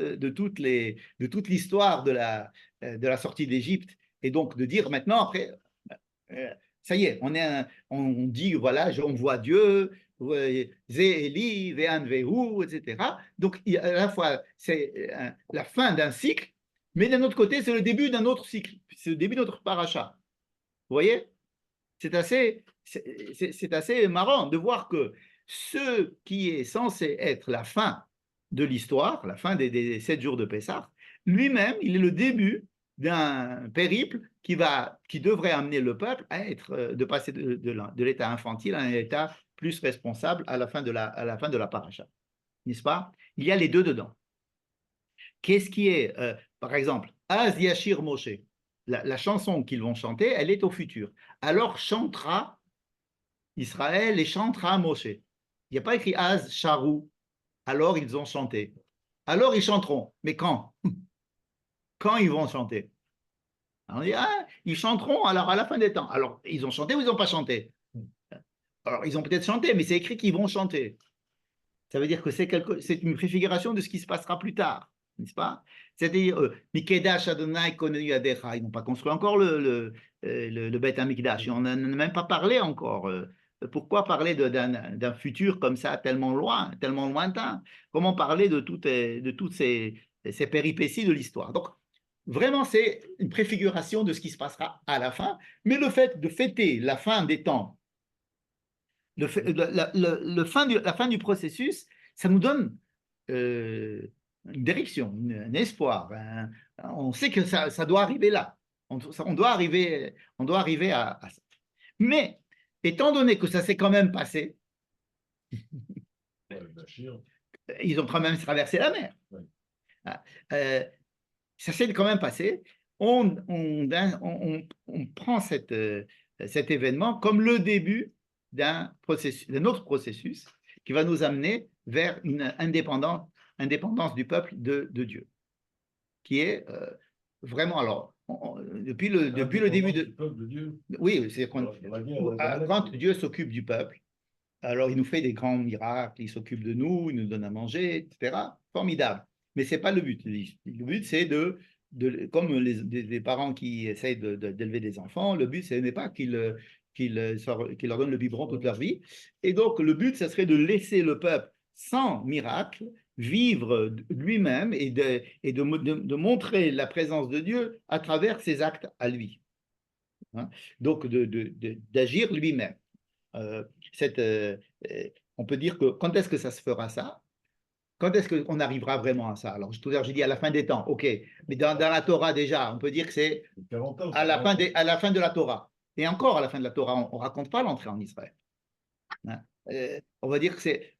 l'histoire de la sortie d'Égypte. Et donc, de dire maintenant, après, ça y est, on dit, voilà, on voit Dieu, Zéli, Ve'an Vehu, etc. Donc, à la fois, c'est la fin d'un cycle, mais d'un autre côté, c'est le début d'un autre cycle, c'est le début de notre paracha. Vous voyez? C'est assez marrant de voir que ce qui est censé être la fin de l'histoire, la fin des 7 jours de Pessah, lui-même, il est le début d'un périple qui devrait amener le peuple à de passer de l'état infantile à un état plus responsable à la fin de la paracha. N'est-ce pas? Il y a les deux dedans. Qu'est-ce qui est, par exemple, Az Yashir Moshe, la chanson qu'ils vont chanter, elle est au futur. Alors chantera Israël et chantera Moshe. Il n'y a pas écrit Az Charou. Alors ils ont chanté. Alors ils chanteront. Mais quand? Quand ils vont chanter? Alors on dit, ils chanteront alors à la fin des temps. Alors, ils ont chanté ou ils n'ont pas chanté? Alors, ils ont peut-être chanté, mais c'est écrit qu'ils vont chanter. Ça veut dire que c'est une préfiguration de ce qui se passera plus tard, n'est-ce pas? C'est-à-dire, Mikedash Adonai Konenu Yadecha, ils n'ont pas construit encore le Beth Amikdash, on n'en a même pas parlé encore. Pourquoi parler d'un futur comme ça, tellement loin, tellement lointain? Comment parler de toutes ces péripéties de l'histoire? Donc, vraiment, c'est une préfiguration de ce qui se passera à la fin, mais le fait de fêter la fin des temps, la fin du processus, ça nous donne une direction, un espoir. On sait que ça doit arriver là. On doit arriver à ça. Mais, étant donné que ça s'est quand même passé, ils ont quand même traversé la mer. Ça s'est quand même passé. On prend cet événement comme le début d'un autre processus qui va nous amener vers une indépendance du peuple de Dieu, qui est vraiment, alors, depuis le début de... Dieu. Oui, c'est quand Dieu s'occupe du peuple, alors il nous fait des grands miracles, il s'occupe de nous, il nous donne à manger, etc. Formidable. Mais ce n'est pas le but. Le but, c'est comme les parents qui essayent d'élever des enfants, le but, ce n'est pas qu'ils leur donnent le biberon toute leur vie. Et donc, le but, ce serait de laisser le peuple sans miracle vivre lui-même et de montrer la présence de Dieu à travers ses actes à lui. Hein? Donc, d'agir lui-même. On peut dire que quand est-ce que ça se fera ça? Quand est-ce qu'on arrivera vraiment à ça? Alors, tout à l'heure, j'ai dit à la fin des temps, ok, mais dans la Torah déjà, on peut dire que c'est à la fin de la Torah. Et encore à la fin de la Torah, on ne raconte pas l'entrée en Israël. Hein? On va dire que c'est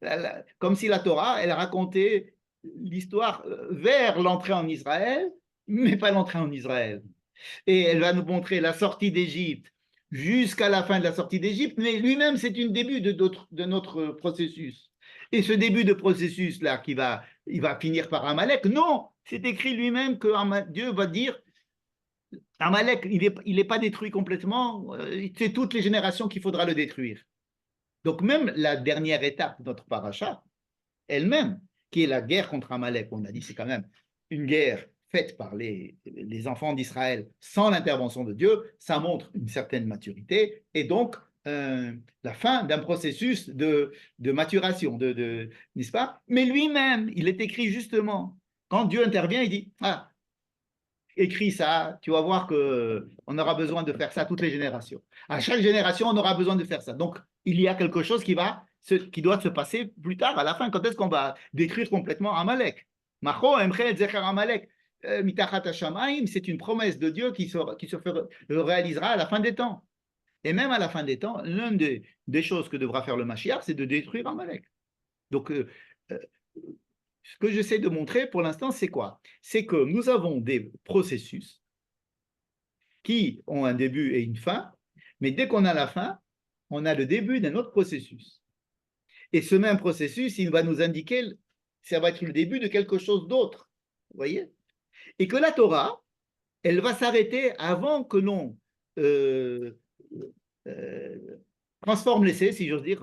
comme si la Torah, elle racontait l'histoire vers l'entrée en Israël, mais pas l'entrée en Israël. Et elle va nous montrer la sortie d'Égypte jusqu'à la fin de la sortie d'Égypte, mais lui-même, c'est un début de notre processus. Et ce début de processus-là, il va finir par Amalek, non, c'est écrit lui-même que Dieu va dire, Amalek, il n'est pas détruit complètement, c'est toutes les générations qu'il faudra le détruire. Donc même la dernière étape de notre paracha, elle-même, qui est la guerre contre Amalek, on a dit c'est quand même une guerre faite par les enfants d'Israël sans l'intervention de Dieu, ça montre une certaine maturité et donc la fin d'un processus de maturation, n'est-ce pas? Mais lui-même, il est écrit justement, quand Dieu intervient, il dit, écris ça, tu vas voir qu'on aura besoin de faire ça toutes les générations. À chaque génération, on aura besoin de faire ça. Donc, il y a quelque chose qui doit se passer plus tard, à la fin. Quand est-ce qu'on va détruire complètement Amalek? Macho, Emchel, Zecher Amalek. mitachat hashamayim, c'est une promesse de Dieu qui réalisera à la fin des temps. Et même à la fin des temps, l'une des choses que devra faire le Mashiach, c'est de détruire Amalek. Donc, ce que j'essaie de montrer pour l'instant, c'est quoi? C'est que nous avons des processus qui ont un début et une fin, mais dès qu'on a la fin, on a le début d'un autre processus. Et ce même processus, il va nous indiquer, ça va être le début de quelque chose d'autre. Vous voyez? Et que la Torah, elle va s'arrêter avant que l'on transforme l'essai, si j'ose dire,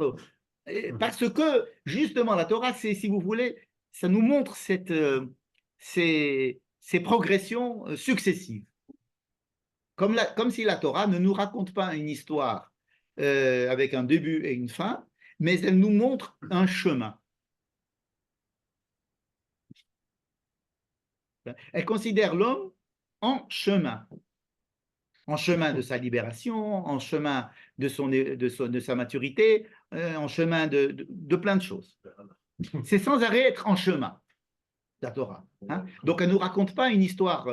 parce que justement la Torah, c'est, si vous voulez, ça nous montre ces progressions successives. Comme si la Torah ne nous raconte pas une histoire avec un début et une fin, mais elle nous montre un chemin. Elle considère l'homme en chemin de sa libération, en chemin de sa maturité, en chemin de plein de choses. C'est sans arrêt être en chemin, la Torah. Hein? Donc, elle ne nous raconte pas une histoire,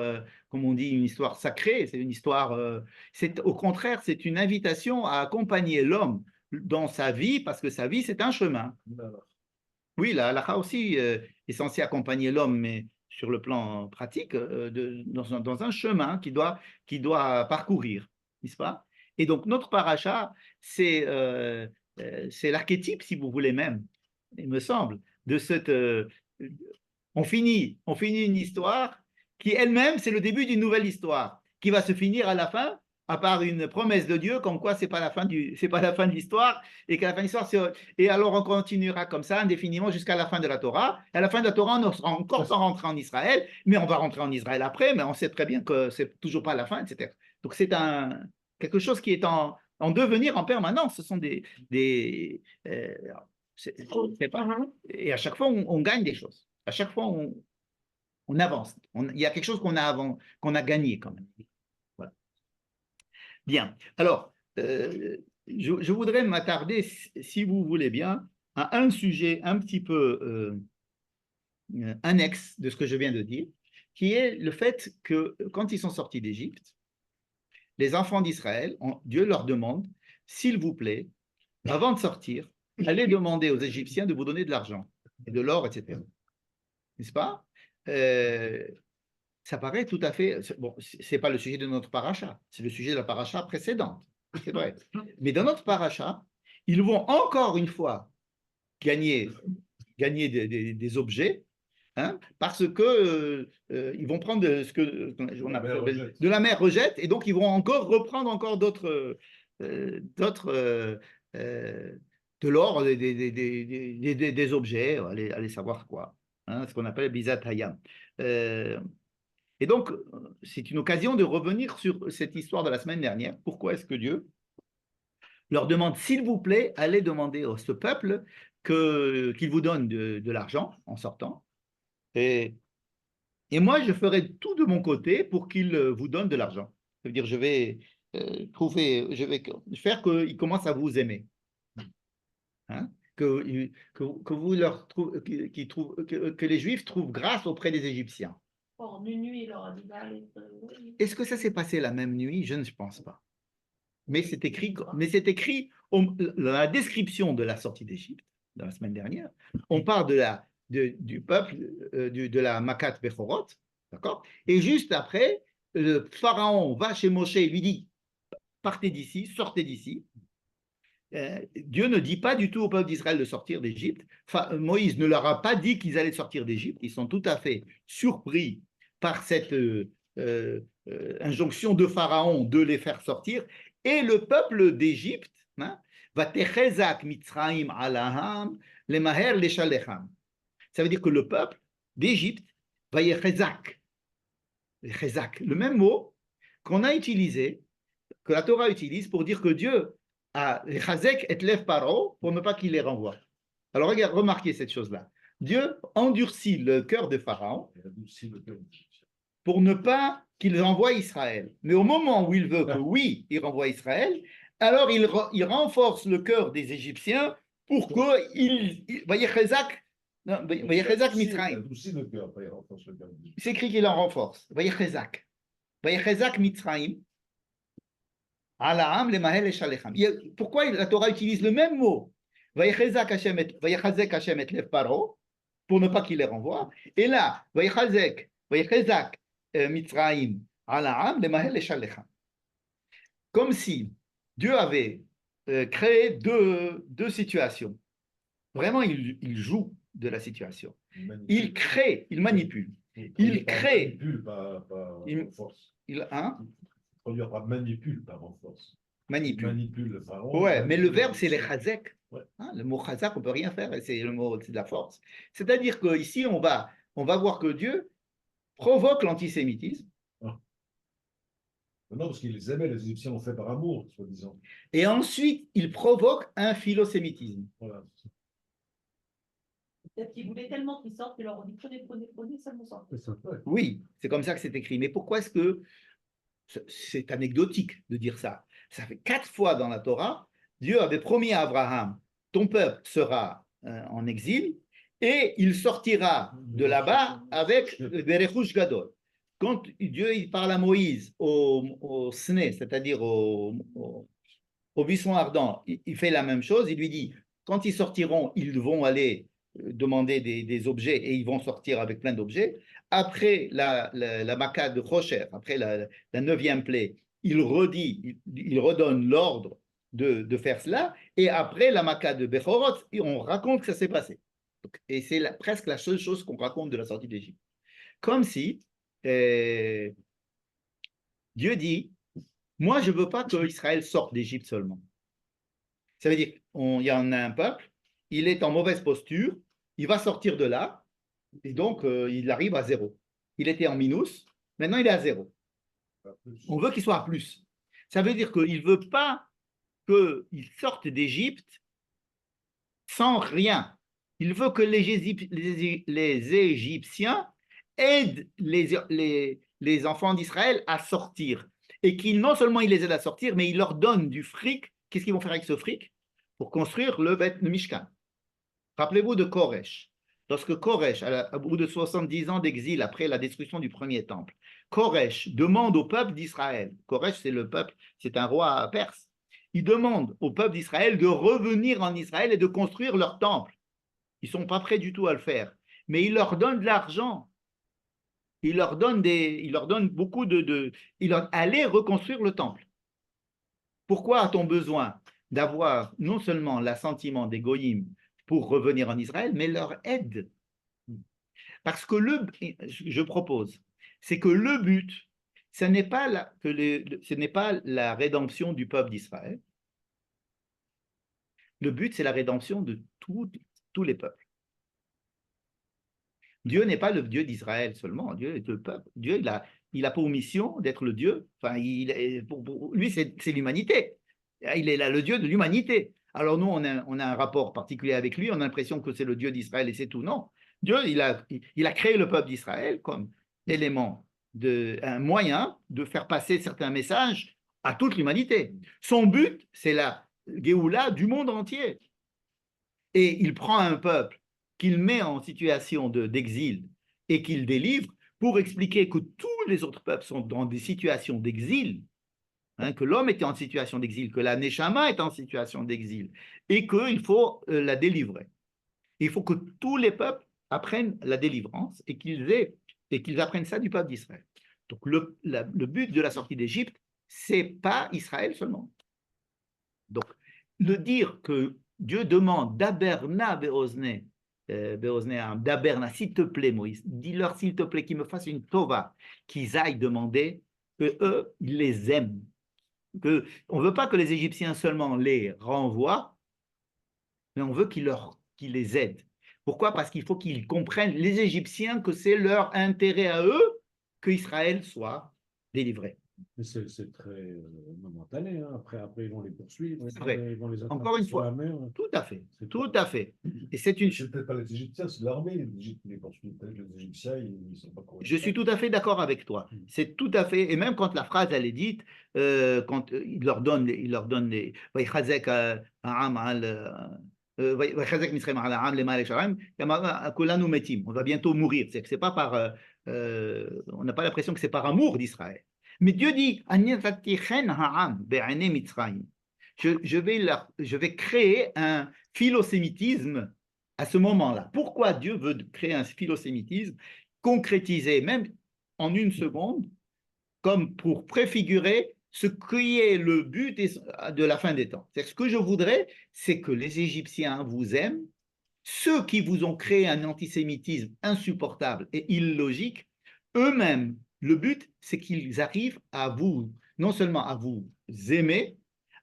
comme on dit, une histoire sacrée, c'est une histoire, au contraire, c'est une invitation à accompagner l'homme dans sa vie, parce que sa vie, c'est un chemin. Oui, la halakha aussi est censée accompagner l'homme, mais sur le plan pratique, dans un chemin qu'il doit parcourir, n'est-ce pas? Et donc, notre paracha, c'est l'archétype, si vous voulez même, il me semble, de cette... on finit une histoire qui elle-même, c'est le début d'une nouvelle histoire, qui va se finir à la fin, à part une promesse de Dieu, comme quoi c'est pas la fin de l'histoire, et qu'à la fin de l'histoire, et alors on continuera comme ça indéfiniment jusqu'à la fin de la Torah. À la fin de la Torah, on sera encore sans rentrer en Israël, mais on va rentrer en Israël après, mais on sait très bien que c'est toujours pas la fin, etc. Donc c'est quelque chose qui est en devenir en permanence. Ce sont c'est pas, et à chaque fois, on gagne des choses. À chaque fois, on avance. Il y a quelque chose qu'on a gagné quand même. Voilà. Bien. Alors, je voudrais m'attarder, si vous voulez bien, à un sujet un petit peu annexe de ce que je viens de dire, qui est le fait que quand ils sont sortis d'Égypte, les enfants d'Israël, Dieu leur demande, s'il vous plaît, avant de sortir, allez demander aux Égyptiens de vous donner de l'argent et de l'or, etc. N'est-ce pas? Ça paraît tout à fait... Bon, ce n'est pas le sujet de notre paracha, c'est le sujet de la paracha précédente, c'est vrai. Mais dans notre paracha, ils vont encore une fois gagner des objets, hein, parce que ils vont prendre ce que on appelle de la mer rejette, et donc ils vont encore reprendre d'autres de l'or, des objets, allez savoir quoi, hein, ce qu'on appelle Bizat Hayam. Et donc, c'est une occasion de revenir sur cette histoire de la semaine dernière. Pourquoi est-ce que Dieu leur demande, s'il vous plaît, allez demander à ce peuple qu'il vous donne de l'argent en sortant. Et moi, je ferai tout de mon côté pour qu'il vous donne de l'argent. Ça veut dire, je vais faire qu'ils commencent à vous aimer. Hein? Vous leur que les Juifs trouvent grâce auprès des Égyptiens. En une nuit, il leur a dit Est-ce que ça s'est passé la même nuit? Je ne pense pas. Mais c'est écrit la description de la sortie d'Égypte, de la semaine dernière. On parle du peuple, de la Makat Bechorot, d'accord? Et juste après, le pharaon va chez Moshe et lui dit, partez d'ici, sortez d'ici. Dieu ne dit pas du tout au peuple d'Israël de sortir d'Égypte. Moïse ne leur a pas dit qu'ils allaient sortir d'Égypte. Ils sont tout à fait surpris par cette injonction de Pharaon de les faire sortir. Et le peuple d'Égypte, hein, va techezak mitzraim alaham lemaher leshalecham. Ça veut dire que le peuple d'Égypte va yechezak. Le même mot qu'on a utilisé, que la Torah utilise pour dire que Dieu a chazek et lev paro pour ne pas qu'il les renvoie. Alors remarquez cette chose-là. Dieu endurcit le cœur de Pharaon pour ne pas qu'il renvoie Israël. Mais au moment où il veut que oui, il renvoie Israël, alors il renforce le cœur des Égyptiens pour qu'il Non, Donc, Vayechezak il Mitzrayim. adoucit le cœur, après, il renforce le cœur. C'est écrit qu'il en renforce. Vayechezak. Vayechezak Mitzrayim. Alaam le mahel et shalecham. Pourquoi la Torah utilise le même mot? Vayechezak Hashem et lev paro, pour ne pas qu'il les renvoie. Et là, Vayechezak Mitzrayim. Alaam le mahel et shalecham. Comme si Dieu avait créé deux situations. Vraiment, il joue de la situation. Il crée, il manipule. Il crée. Manipule, pas renforce. Hein? Produire par manipule, pas renforce. Manipule. Manipule le pharaon. Ouais, mais le verbe, c'est les chazek. Ouais. Hein, le mot chazak, on ne peut rien faire, c'est le mot, c'est de la force. C'est-à-dire qu'ici, on va voir que Dieu provoque l'antisémitisme. Non, parce qu'ils les aimaient, les Égyptiens l'ont fait par amour, soi-disant. Et ensuite, il provoque un philosémitisme. Voilà. Peut-être qu'ils voulaient tellement qu'ils sortent qu'ils leur ont dit prenez, ça me sort. Oui, c'est comme ça que c'est écrit. Mais pourquoi est-ce que c'est anecdotique de dire ça? Ça fait 4 fois dans la Torah, Dieu avait promis à Abraham, ton peuple sera en exil et il sortira de là-bas avec Berechouch Gadol. Quand Dieu il parle à Moïse au Sné, c'est-à-dire au buisson ardent, il fait la même chose, il lui dit, quand ils sortiront, ils vont aller demander des objets et ils vont sortir avec plein d'objets. Après la Makkah de Rocher, après la 9e plaie, il redonne l'ordre de faire cela. Et après la Makkah de Bechorot, on raconte que ça s'est passé. Et c'est presque la seule chose qu'on raconte de la sortie d'Égypte. Comme si Dieu dit, moi je ne veux pas que Israël sorte d'Égypte seulement. Ça veut dire qu'il y en a un peuple, il est en mauvaise posture, il va sortir de là, et donc il arrive à 0. Il était en minus, maintenant il est à 0. On veut qu'il soit à plus. Ça veut dire qu'il ne veut pas qu'il sorte d'Égypte sans rien. Il veut que les Égyptiens aident les enfants d'Israël à sortir. Et qu'il non seulement il les aide à sortir, mais il leur donne du fric. Qu'est-ce qu'ils vont faire avec ce fric? Pour construire le Mishkan. Rappelez-vous de Koresh. Lorsque Koresh, au bout de 70 ans d'exil après la destruction du premier temple, Koresh demande au peuple d'Israël, Koresh c'est le peuple, c'est un roi perse, il demande au peuple d'Israël de revenir en Israël et de construire leur temple. Ils ne sont pas prêts du tout à le faire, mais il leur donne de l'argent. Il leur donne beaucoup allez reconstruire le temple. Pourquoi a-t-on besoin d'avoir non seulement l'assentiment des Goïm pour revenir en Israël, mais leur aide? Parce que je propose, c'est que le but, ce n'est pas la rédemption du peuple d'Israël. Le but, c'est la rédemption de tous les peuples. Dieu n'est pas le Dieu d'Israël seulement, Dieu est le peuple. Dieu, il a pour mission d'être le Dieu. Enfin, pour lui, c'est l'humanité. Il est là, le Dieu de l'humanité. Alors nous, on a un rapport particulier avec lui, on a l'impression que c'est le Dieu d'Israël et c'est tout. Non, Dieu, il a créé le peuple d'Israël comme élément, un moyen de faire passer certains messages à toute l'humanité. Son but, c'est la Géoula du monde entier. Et il prend un peuple qu'il met en situation d'exil et qu'il délivre pour expliquer que tous les autres peuples sont dans des situations d'exil, hein, que l'homme était en situation d'exil, que la Neshama est en situation d'exil, et qu'il faut la délivrer. Il faut que tous les peuples apprennent la délivrance et qu'ils apprennent ça du peuple d'Israël. Donc le but de la sortie d'Égypte, c'est pas Israël seulement. Donc le dire que Dieu demande d'Aberna Beozne, d'Aberna, s'il te plaît, Moïse, dis-leur s'il te plaît qu'ils me fassent une tova, qu'ils aillent demander que eux, ils les aiment. On ne veut pas que les Égyptiens seulement les renvoient, mais on veut qu'ils les aident. Pourquoi? Parce qu'il faut qu'ils comprennent, les Égyptiens, que c'est leur intérêt à eux qu'Israël soit délivré. Mais c'est très momentané. Hein. Après, ils vont les poursuivre. Vrai. Ils vont les Encore une fois, la mer. tout à fait. Tout à fait. Et c'est une C'est peut-être pas les Égyptiens, c'est l'armée d'Égypte qui les poursuit. Peut-être les Égyptiens, ils ne sont pas corrects. Je suis tout à fait d'accord avec toi. C'est tout à fait. Et même quand la phrase elle est dite, quand il leur donne les Vaychazek Mitzrayim al ha'am lema le'sharem, kulanu metim. On va bientôt mourir. C'est pas par, on n'a pas l'impression que c'est par amour d'Israël. Mais Dieu dit, Ani natati chen ha'am be'anei Mitzrayim. Je vais créer un philosémitisme à ce moment-là. Pourquoi Dieu veut créer un philosémitisme concrétisé, même en une seconde, comme pour préfigurer ce qui est le but de la fin des temps. Ce que je voudrais, c'est que les Égyptiens vous aiment, ceux qui vous ont créé un antisémitisme insupportable et illogique, eux-mêmes, le but, c'est qu'ils arrivent à vous, non seulement à vous aimer,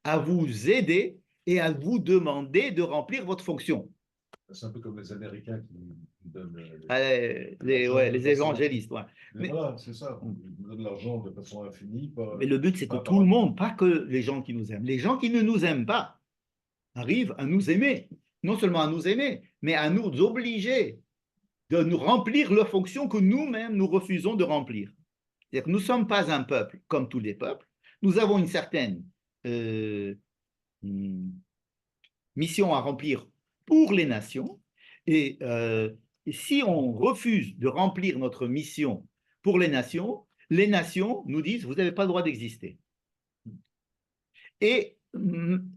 à vous aider et à vous demander de remplir votre fonction. C'est un peu comme les Américains qui nous donnent Les évangélistes. Ouais. Mais voilà, c'est ça. Ils nous donnent l'argent de façon infinie. Mais le but, c'est que tout le monde, pas que les gens qui nous aiment, les gens qui ne nous aiment pas arrivent à nous aimer. Non seulement à nous aimer, mais à nous obliger de nous remplir leurs fonctions que nous-mêmes nous refusons de remplir. C'est-à-dire que nous ne sommes pas un peuple comme tous les peuples. Nous avons une certaine mission à remplir pour les nations. Et si on refuse de remplir notre mission pour les nations nous disent, vous n'avez pas le droit d'exister. Et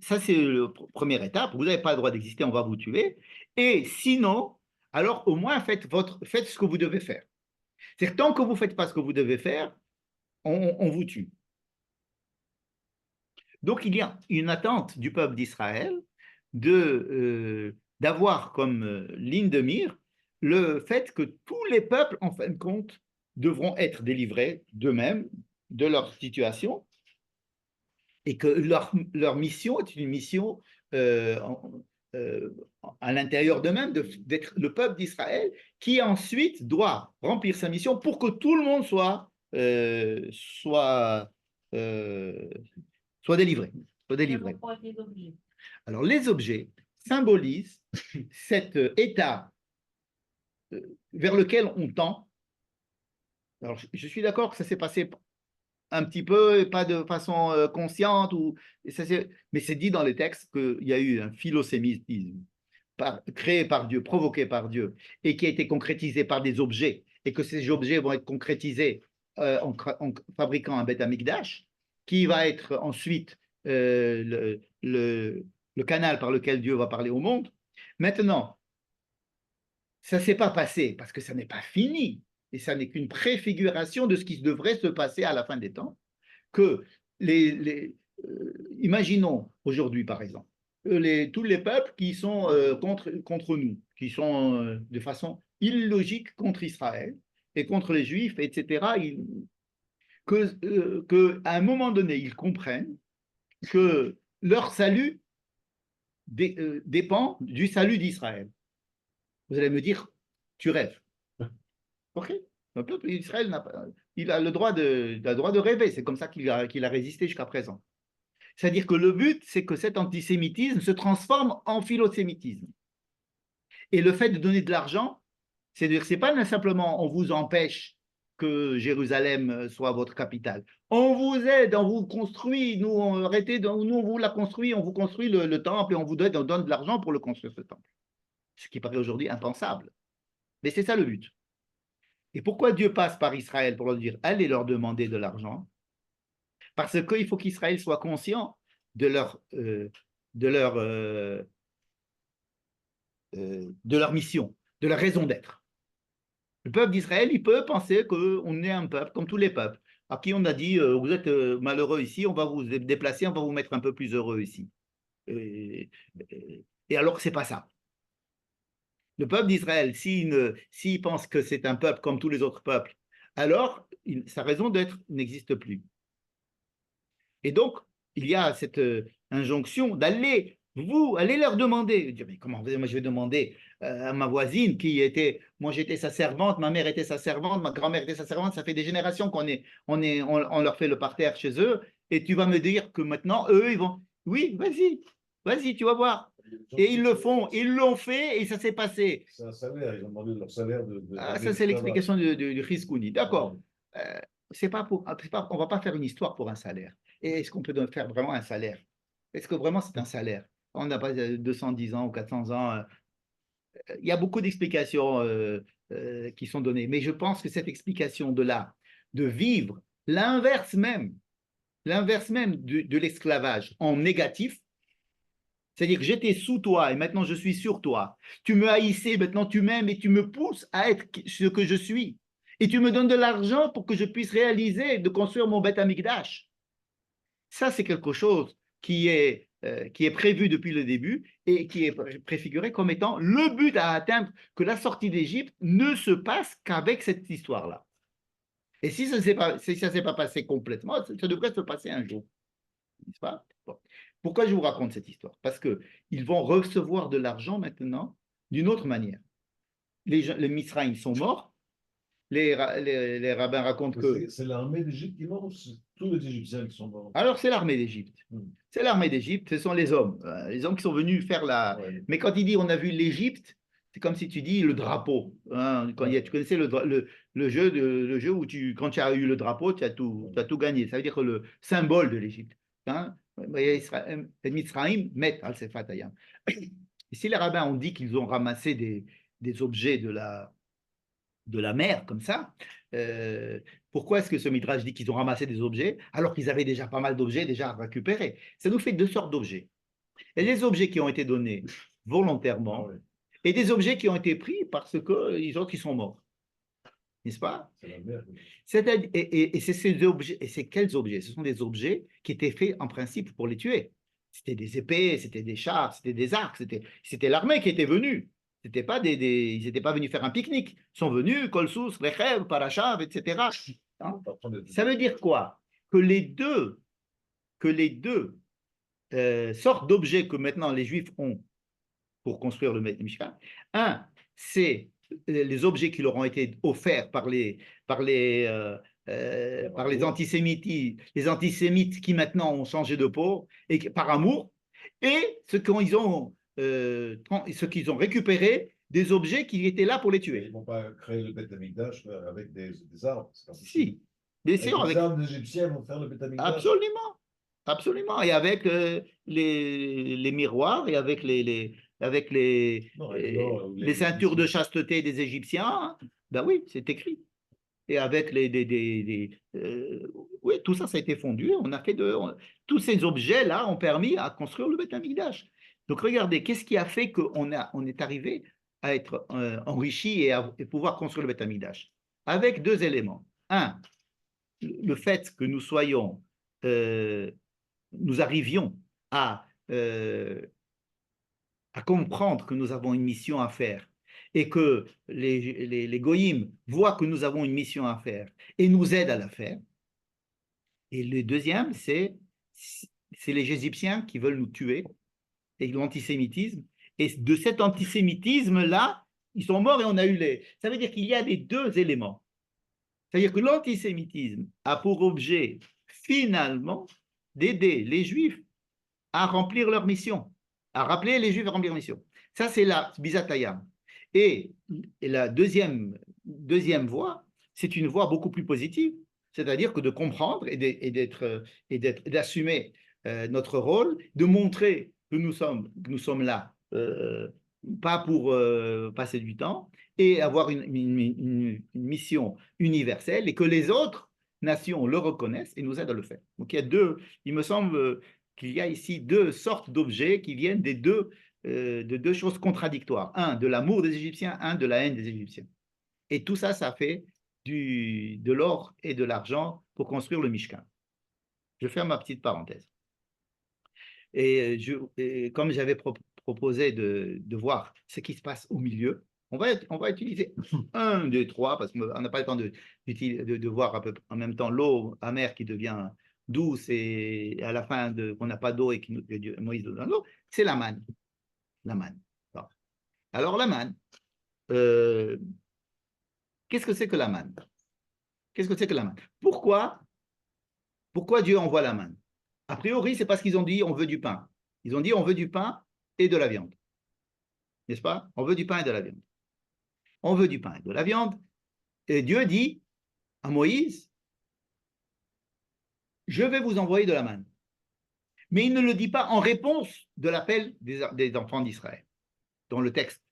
ça, c'est la première étape. Vous n'avez pas le droit d'exister, on va vous tuer. Et sinon, alors au moins faites ce que vous devez faire. C'est-à-dire, tant que vous ne faites pas ce que vous devez faire, on vous tue. Donc, il y a une attente du peuple d'Israël d'avoir comme ligne de mire le fait que tous les peuples, en fin de compte, devront être délivrés d'eux-mêmes, de leur situation, et que leur mission est une mission à l'intérieur d'eux-mêmes, d'être le peuple d'Israël, qui ensuite doit remplir sa mission pour que tout le monde soit délivré. Alors, les objets symbolisent cet état vers lequel on tend. Alors, je suis d'accord que ça s'est passé un petit peu, et pas de façon consciente, mais c'est dit dans les textes qu'il y a eu un philosémitisme créé par Dieu, provoqué par Dieu, et qui a été concrétisé par des objets, et que ces objets vont être concrétisés en fabriquant un Beth Amikdash, qui va être ensuite le canal par lequel Dieu va parler au monde. Maintenant, ça ne s'est pas passé parce que ça n'est pas fini, et ça n'est qu'une préfiguration de ce qui devrait se passer à la fin des temps, que imaginons aujourd'hui par exemple, tous les peuples qui sont contre nous, qui sont de façon illogique contre Israël et contre les Juifs, etc., qu'à un moment donné, ils comprennent que leur salut dépend du salut d'Israël. Vous allez me dire, tu rêves. Ok, le peuple d'Israël il a le droit de rêver, c'est comme ça qu'il a résisté jusqu'à présent. C'est-à-dire que le but, c'est que cet antisémitisme se transforme en philosémitisme. Et le fait de donner de l'argent, c'est pas simplement on vous empêche que Jérusalem soit votre capitale. On vous aide, on vous construit, nous on vous la construit, on vous construit le temple et on donne de l'argent pour le construire ce temple. Ce qui paraît aujourd'hui impensable. Mais c'est ça le but. Et pourquoi Dieu passe par Israël pour leur dire allez leur demander de l'argent? Parce qu'il faut qu'Israël soit conscient de leur mission, de leur raison d'être. Le peuple d'Israël, il peut penser qu'on est un peuple comme tous les peuples, à qui on a dit vous êtes malheureux ici, on va vous déplacer, on va vous mettre un peu plus heureux ici. Et alors que ce n'est pas ça. Le peuple d'Israël, s'il pense que c'est un peuple comme tous les autres peuples, alors sa raison d'être n'existe plus. Et donc, il y a cette injonction d'aller, allez leur demander. Mais comment moi je vais demander à ma voisine moi j'étais sa servante, ma mère était sa servante, ma grand-mère était sa servante, ça fait des générations on leur fait le parterre chez eux, et tu vas me dire que maintenant, eux, ils vont, oui, vas-y, tu vas voir. Et ils le font, ils l'ont fait et ça s'est passé. C'est un salaire, ils ont demandé leur salaire ça, c'est l'explication du Riskouni. D'accord. On ne va pas faire une histoire pour un salaire. Et est-ce qu'on peut faire vraiment un salaire? Est-ce que vraiment c'est un salaire? On n'a pas 210 ans ou 400 ans. Il y a beaucoup d'explications qui sont données, mais je pense que cette explication de là, de vivre l'inverse même de l'esclavage en négatif, c'est-à-dire que j'étais sous toi et maintenant je suis sur toi. Tu me haïssais, maintenant tu m'aimes et tu me pousses à être ce que je suis. Et tu me donnes de l'argent pour que je puisse réaliser de construire mon Beth Amikdash. Ça, c'est quelque chose qui est prévu depuis le début et qui est préfiguré comme étant le but à atteindre, que la sortie d'Égypte ne se passe qu'avec cette histoire-là. Et si ça ne s'est pas passé complètement, ça devrait se passer un jour. N'est-ce pas? Bon. Pourquoi je vous raconte cette histoire? Parce qu'ils vont recevoir de l'argent maintenant d'une autre manière. Les Misraïm sont morts. Les rabbins racontent que... C'est l'armée d'Égypte qui meurt ou c'est tous les Égyptiens qui sont morts? Alors, c'est l'armée d'Égypte. C'est l'armée d'Égypte, ce sont les hommes qui sont venus faire la... Ouais. Mais quand il dit on a vu l'Égypte, c'est comme si tu dis le drapeau. Hein. Tu connaissais le jeu où quand tu as eu le drapeau, tu as tout gagné. Ça veut dire que le symbole de l'Égypte. Hein. Mitzrayim met al-Sefatayam. Ici, les rabbins ont dit qu'ils ont ramassé des objets de la mer, comme ça. Pourquoi est-ce que ce Midrash dit qu'ils ont ramassé des objets alors qu'ils avaient déjà pas mal d'objets déjà récupérés? Ça nous fait deux sortes d'objets. Il y a des objets qui ont été donnés volontairement et des objets qui ont été pris parce que les autres qui sont morts. N'est-ce pas? C'est la mer. Et c'est ces objets, et c'est quels objets? Ce sont des objets qui étaient faits en principe pour les tuer. C'était des épées, c'était des chars, c'était des arcs, c'était l'armée qui était venue. C'était pas ils n'étaient pas venus faire un pique-nique. Ils sont venus, Kolsous, Rechev, Parachav, etc. Hein? Ça veut dire quoi? Que les deux sortes d'objets que maintenant les Juifs ont pour construire le Mishkan, un, c'est les objets qui leur ont été offerts par les antisémites qui maintenant ont changé de peau et par amour, et ce qu'ils ont récupéré des objets qui étaient là pour les Ils tuer. ne vont pas créer le Beth Amikdash avec des arbres. Si, bien sûr, les arbres égyptiens vont faire le Beth Amikdash. absolument, absolument, et avec les miroirs et avec les ceintures de chasteté des Égyptiens, ben oui, c'est écrit. Et avec oui, tout ça, ça a été fondu. On a fait tous ces objets-là ont permis à construire le Beth Amikdash. Donc regardez, qu'est-ce qui a fait qu'on est arrivé à être enrichi et pouvoir construire le Beth Amikdash? Avec deux éléments. Un, le fait que nous arrivions à comprendre que nous avons une mission à faire et que les goïms voient que nous avons une mission à faire et nous aident à la faire. Et le deuxième, c'est les Égyptiens qui veulent nous tuer et l'antisémitisme. Et de cet antisémitisme-là, ils sont morts et on a eu les... Ça veut dire qu'il y a les deux éléments. C'est-à-dire que l'antisémitisme a pour objet, finalement, d'aider les Juifs à remplir leur mission, à rappeler les Juifs à remplir leur mission. Ça, c'est la Bizatayam. Et la deuxième voie, c'est une voie beaucoup plus positive, c'est-à-dire que de comprendre et d'assumer notre rôle, de montrer que nous sommes là, pas pour passer du temps, et avoir une mission universelle, et que les autres nations le reconnaissent et nous aident à le faire. Donc il me semble qu'il y a ici deux sortes d'objets qui viennent de deux choses contradictoires. Un, de l'amour des Égyptiens, un, de la haine des Égyptiens. Et tout ça, ça fait de l'or et de l'argent pour construire le Mishkan. Je ferme ma petite parenthèse. Et comme j'avais proposé de voir ce qui se passe au milieu, on va utiliser 1, 2, 3, parce qu'on n'a pas le temps de voir en même temps l'eau amère qui devient douce et à la fin qu'on n'a pas d'eau et que Moïse donne l'eau, c'est la manne. La manne. Bon. Alors la manne, qu'est-ce que c'est que la manne? Qu'est-ce que c'est que la manne? Pourquoi Dieu envoie la manne? A priori, c'est parce qu'ils ont dit on veut du pain. Ils ont dit on veut du pain et de la viande. N'est-ce pas? On veut du pain et de la viande. On veut du pain et de la viande. Et Dieu dit à Moïse, je vais vous envoyer de la manne. Mais il ne le dit pas en réponse de l'appel des enfants d'Israël, dans le texte.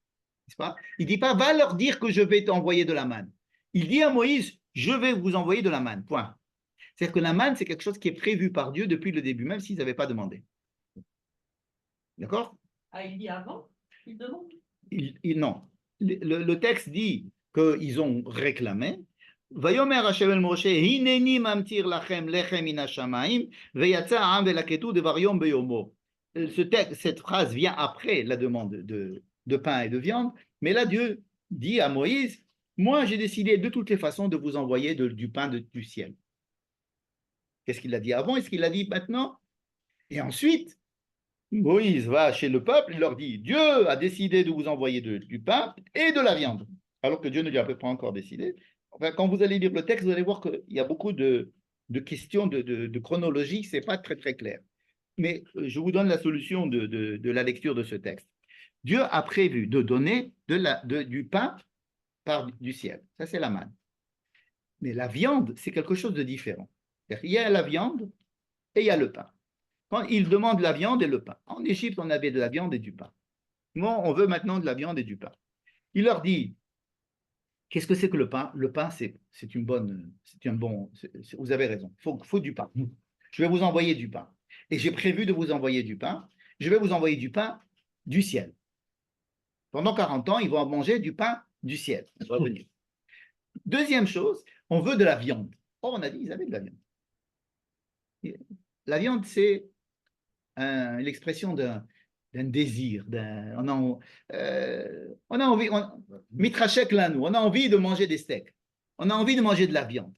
N'est-ce pas? Il ne dit pas, va leur dire que je vais t'envoyer de la manne. Il dit à Moïse, je vais vous envoyer de la manne, point. C'est-à-dire que la manne, c'est quelque chose qui est prévu par Dieu depuis le début, même s'ils n'avaient pas demandé. D'accord? Ah, il dit avant, il demande. Non. Le texte dit qu'ils ont réclamé. Vayomer Hashem el Moshe, Hineni mamtir lachem lechem min hashamayim, veyatsa ha'am velaketu devar yom beyomo. Cette phrase vient après la demande de pain et de viande, mais là Dieu dit à Moïse, moi j'ai décidé de toutes les façons de vous envoyer du pain du ciel. Qu'est-ce qu'il a dit avant? Est-ce qu'il a dit maintenant? Et ensuite, Moïse va chez le peuple, il leur dit, Dieu a décidé de vous envoyer du pain et de la viande, alors que Dieu ne lui avait pas encore décidé. Enfin, quand vous allez lire le texte, vous allez voir qu'il y a beaucoup de questions de chronologie, ce n'est pas très très clair. Mais je vous donne la solution de la lecture de ce texte. Dieu a prévu de donner du pain du ciel. Ça, c'est la manne. Mais la viande, c'est quelque chose de différent. Il y a la viande et il y a le pain. Quand il demande la viande et le pain. En Égypte, on avait de la viande et du pain. Nous, on veut maintenant de la viande et du pain. Il leur dit, qu'est-ce que c'est que le pain? Le pain, c'est un bon, vous avez raison, il faut du pain. Je vais vous envoyer du pain. Et j'ai prévu de vous envoyer du pain. Je vais vous envoyer du pain du ciel. Pendant 40 ans, ils vont manger du pain du ciel. Ça va venir. Deuxième chose, on veut de la viande. Or, on a dit, ils avaient de la viande. La viande, c'est l'expression d'un désir. On a envie, mitrachek lanou, on a envie de manger des steaks. On a envie de manger de la viande.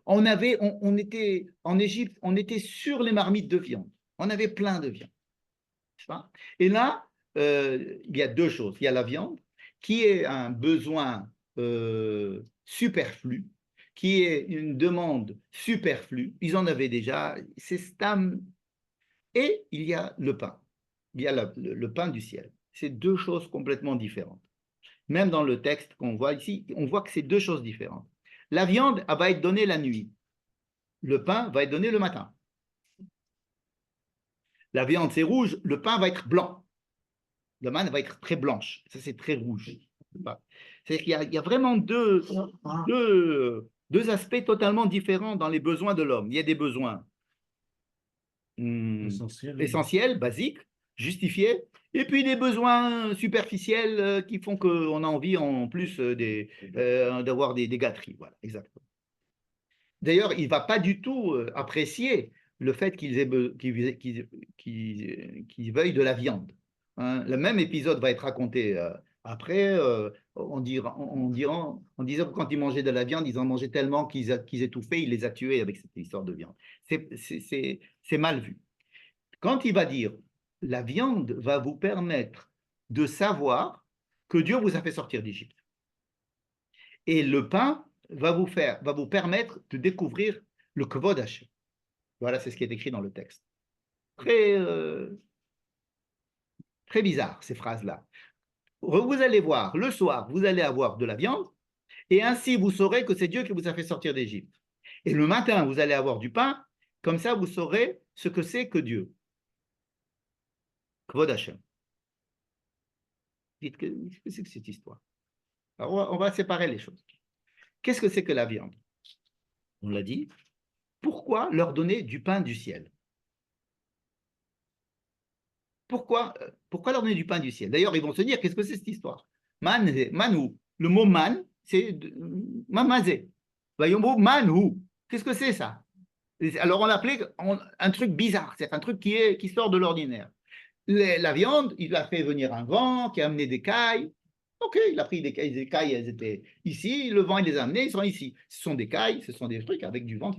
On était en Égypte, on était sur les marmites de viande. On avait plein de viande. Et là, il y a deux choses. Il y a la viande, qui est un besoin superflu, qui est une demande superflue. Ils en avaient déjà. C'est stam. Et il y a le pain. Il y a le pain du ciel. C'est deux choses complètement différentes. Même dans le texte qu'on voit ici, on voit que c'est deux choses différentes. La viande va être donnée la nuit. Le pain va être donné le matin. La viande, c'est rouge. Le pain va être blanc. La manne va être très blanche. Ça, c'est très rouge. C'est-à-dire qu'il y a vraiment deux aspects totalement différents dans les besoins de l'homme. Il y a des besoins essentiels, basiques, justifiés, et puis des besoins superficiels qui font qu'on a envie en plus d'avoir des gâteries. Voilà, exactement. D'ailleurs, il ne va pas du tout apprécier le fait qu'ils veuillent de la viande. Hein. Le même épisode va être raconté après, en disant que quand ils mangeaient de la viande, ils en mangeaient tellement qu'ils étouffaient, il les a tués avec cette histoire de viande. C'est mal vu. Quand il va dire, la viande va vous permettre de savoir que Dieu vous a fait sortir d'Égypte. Et le pain va vous permettre de découvrir le Kvod Hashem. Voilà, c'est ce qui est écrit dans le texte. Très bizarre, ces phrases-là. Vous allez voir, le soir, vous allez avoir de la viande, et ainsi vous saurez que c'est Dieu qui vous a fait sortir d'Égypte. Et le matin, vous allez avoir du pain, comme ça vous saurez ce que c'est que Dieu. Kvod Hashem. Dites, qu'est-ce que c'est que cette histoire? Alors, on va séparer les choses. Qu'est-ce que c'est que la viande? On l'a dit. Pourquoi leur donner du pain du ciel? Pourquoi leur donner du pain du ciel? D'ailleurs, ils vont se dire, qu'est-ce que c'est cette histoire? Manou. Le mot man, c'est mamazé. Vayombo manu. Qu'est-ce que c'est ça? Alors, on l'appelait un truc bizarre, c'est un truc qui sort de l'ordinaire. La viande, il a fait venir un vent qui a amené des cailles. Ok, il a pris des cailles, elles étaient ici, le vent, il les a amenées, ils sont ici. Ce sont des cailles, ce sont des trucs avec du vent.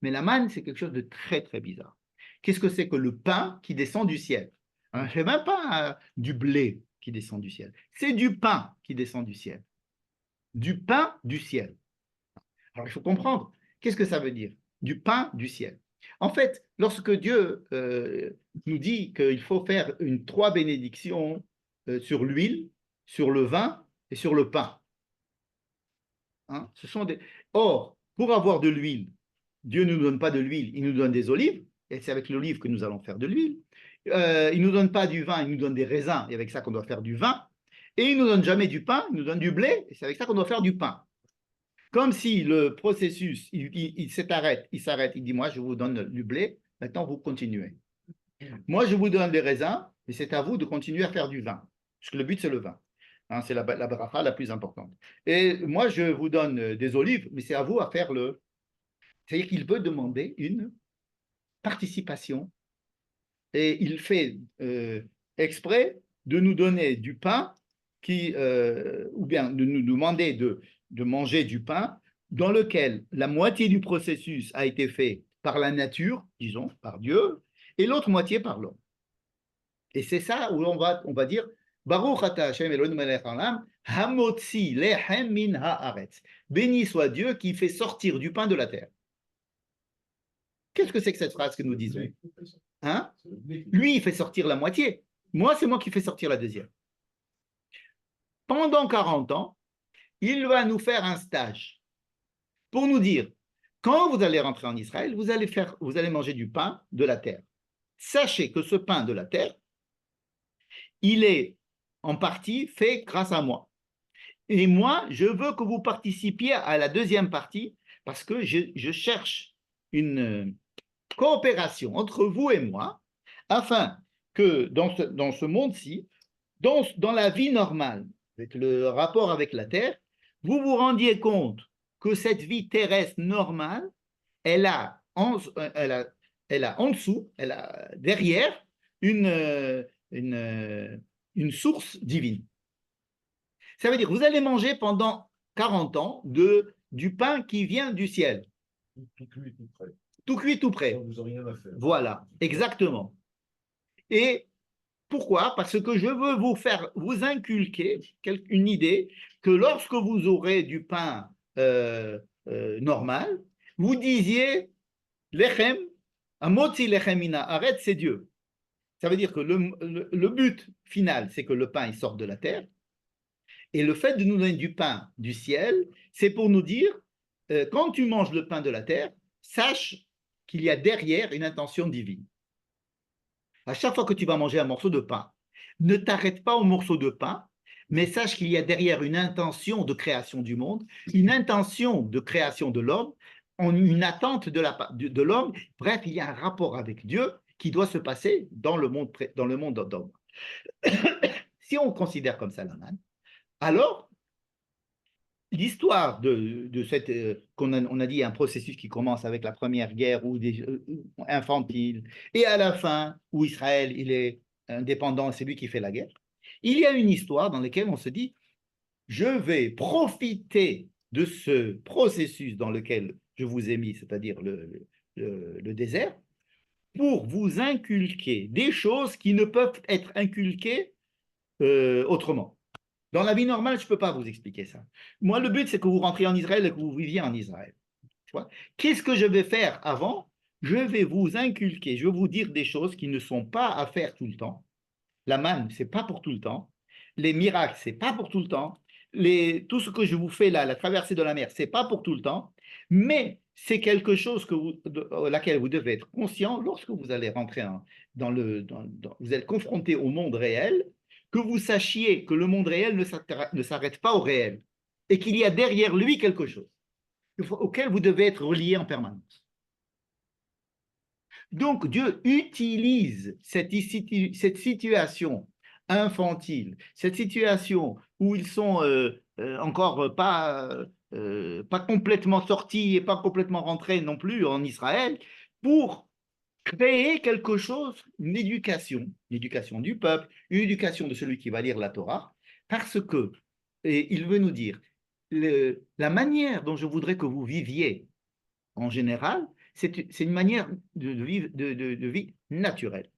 Mais la manne, c'est quelque chose de très, très bizarre. Qu'est-ce que c'est que le pain qui descend du ciel? Ce n'est même pas du blé qui descend du ciel. C'est du pain qui descend du ciel. Du pain du ciel. Alors, il faut comprendre. Qu'est-ce que ça veut dire? Du pain du ciel. En fait, lorsque Dieu nous dit qu'il faut faire 3 bénédictions sur l'huile, sur le vin et sur le pain. Hein, Or, pour avoir de l'huile, Dieu ne nous donne pas de l'huile, il nous donne des olives. et c'est avec l'olive que nous allons faire de l'huile. Il ne nous donne pas du vin, il nous donne des raisins, et avec ça qu'on doit faire du vin. Et il ne nous donne jamais du pain, il nous donne du blé, et c'est avec ça qu'on doit faire du pain. Comme si le processus, il s'arrête, il dit, moi, je vous donne du blé, maintenant vous continuez. Moi, je vous donne des raisins, et c'est à vous de continuer à faire du vin. Parce que le but, c'est le vin. Hein, c'est la bracha la plus importante. Et moi, je vous donne des olives, mais c'est à vous à faire le... C'est-à-dire qu'il peut demander une participation, et il fait exprès de nous donner du pain, ou bien de nous demander de manger du pain dans lequel la moitié du processus a été fait par la nature, disons, par Dieu, et l'autre moitié par l'homme. Et c'est ça où on va dire Baruch ata Hashem Eloheinu melech haolam, hamotzi lechem min haaretz. Béni soit Dieu qui fait sortir du pain de la terre. Qu'est-ce que c'est que cette phrase que nous disons? Hein? Lui, il fait sortir la moitié. Moi, c'est moi qui fais sortir la deuxième. Pendant 40 ans, il va nous faire un stage pour nous dire, quand vous allez rentrer en Israël, vous allez manger du pain de la terre. Sachez que ce pain de la terre, il est en partie fait grâce à moi. Et moi, je veux que vous participiez à la deuxième partie parce que je cherche une coopération entre vous et moi afin que dans ce monde-ci, dans la vie normale, avec le rapport avec la terre, vous vous rendiez compte que cette vie terrestre normale, elle a en dessous, elle a derrière une source divine. Ça veut dire que vous allez manger pendant 40 ans du pain qui vient du ciel. Tout cuit, tout prêt. Tout cuit, tout prêt. Donc, vous n'aurez rien à faire. Voilà, exactement. Et pourquoi? Parce que je veux vous inculquer une idée que lorsque vous aurez du pain normal, vous disiez lechem, amotzi lechemina, arrête, c'est Dieu. Ça veut dire que le but final, c'est que le pain il sorte de la terre. Et le fait de nous donner du pain du ciel, c'est pour nous dire, quand tu manges le pain de la terre, sache qu'il y a derrière une intention divine. À chaque fois que tu vas manger un morceau de pain, ne t'arrête pas au morceau de pain, mais sache qu'il y a derrière une intention de création du monde, une intention de création de l'homme, une attente de l'homme. Bref, il y a un rapport avec Dieu qui doit se passer dans le monde d'homme. Si on considère comme ça la manne, alors l'histoire de cette, on a dit un processus qui commence avec la première guerre infantile, et à la fin, où Israël il est indépendant, c'est lui qui fait la guerre. Il y a une histoire dans laquelle on se dit, je vais profiter de ce processus dans lequel je vous ai mis, c'est-à-dire le désert, pour vous inculquer des choses qui ne peuvent être inculquées autrement. Dans la vie normale, je ne peux pas vous expliquer ça. Moi, le but, c'est que vous rentriez en Israël et que vous viviez en Israël. Qu'est-ce que je vais faire avant? Je vais vous inculquer, je vais vous dire des choses qui ne sont pas à faire tout le temps. La manne, ce n'est pas pour tout le temps. Les miracles, ce n'est pas pour tout le temps. Tout ce que je vous fais là, la traversée de la mer, ce n'est pas pour tout le temps. Mais c'est quelque chose laquelle vous devez être conscient lorsque vous allez rentrer vous êtes confronté au monde réel, que vous sachiez que le monde réel ne s'arrête pas au réel et qu'il y a derrière lui quelque chose auquel vous devez être relié en permanence. Donc Dieu utilise cette situation infantile, cette situation où ils sont encore pas complètement sortis et pas complètement rentrés non plus en Israël, pour créer quelque chose, une éducation du peuple, une éducation de celui qui va lire la Torah, parce que, et il veut nous dire, la manière dont je voudrais que vous viviez en général, c'est une manière de vie naturelle.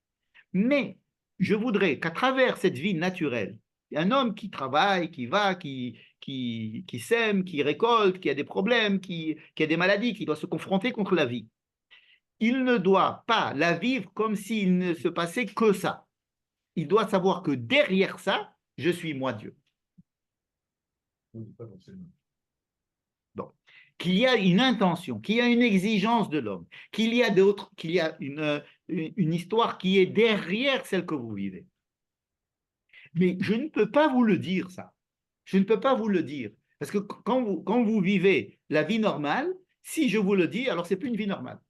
Mais je voudrais qu'à travers cette vie naturelle, un homme qui travaille, qui va, qui sème, qui récolte, qui a des problèmes, qui a des maladies, qui doit se confronter contre la vie, il ne doit pas la vivre comme s'il ne se passait que ça. Il doit savoir que derrière ça, je suis moi Dieu. Oui, pas forcément. Bon. qu'il y a une intention, qu'il y a une exigence de l'homme, qu'il y a une histoire qui est derrière celle que vous vivez. Mais je ne peux pas vous le dire, ça. Je ne peux pas vous le dire. Parce que quand vous vivez la vie normale, si je vous le dis, alors ce n'est plus une vie normale.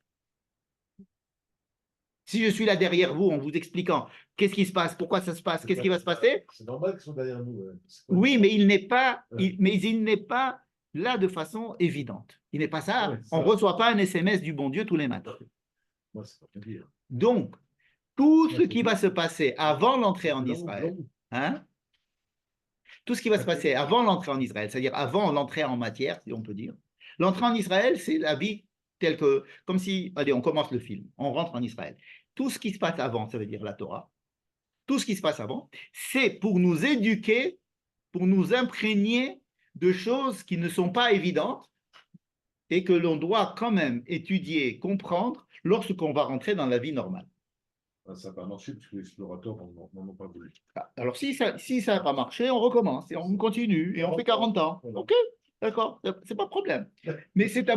Si je suis là derrière vous en vous expliquant qu'est-ce qui se passe, pourquoi ça se passe, qu'est-ce qui va se passer, C'est normal qu'ils sont derrière nous. oui, mais il n'est pas, il n'est pas là de façon évidente. Il n'est pas ça. Ouais, On ça. ne reçoit pas un SMS du bon Dieu tous les matins. Moi, c'est pas bien dire. Donc, tout Ouais, ce c'est qui bien. va se passer avant l'entrée en Non, Israël, non. hein, tout ce qui va se passer avant l'entrée en Israël, c'est-à-dire avant l'entrée en matière, si on peut dire. L'entrée en Israël, c'est la vie telle que, comme si, allez, on commence le film, on rentre en Israël. Tout ce qui se passe avant, ça veut dire la Torah. Tout ce qui se passe avant, c'est pour nous éduquer, pour nous imprégner de choses qui ne sont pas évidentes et que l'on doit quand même étudier, comprendre lorsqu'on va rentrer dans la vie normale. Ça n'a pas marché parce que les explorateurs n'en ont pas voulu. Alors, si ça n'a pas marché, on recommence et on continue et on fait 40 ans. OK, d'accord, c'est pas de problème. Mais c'est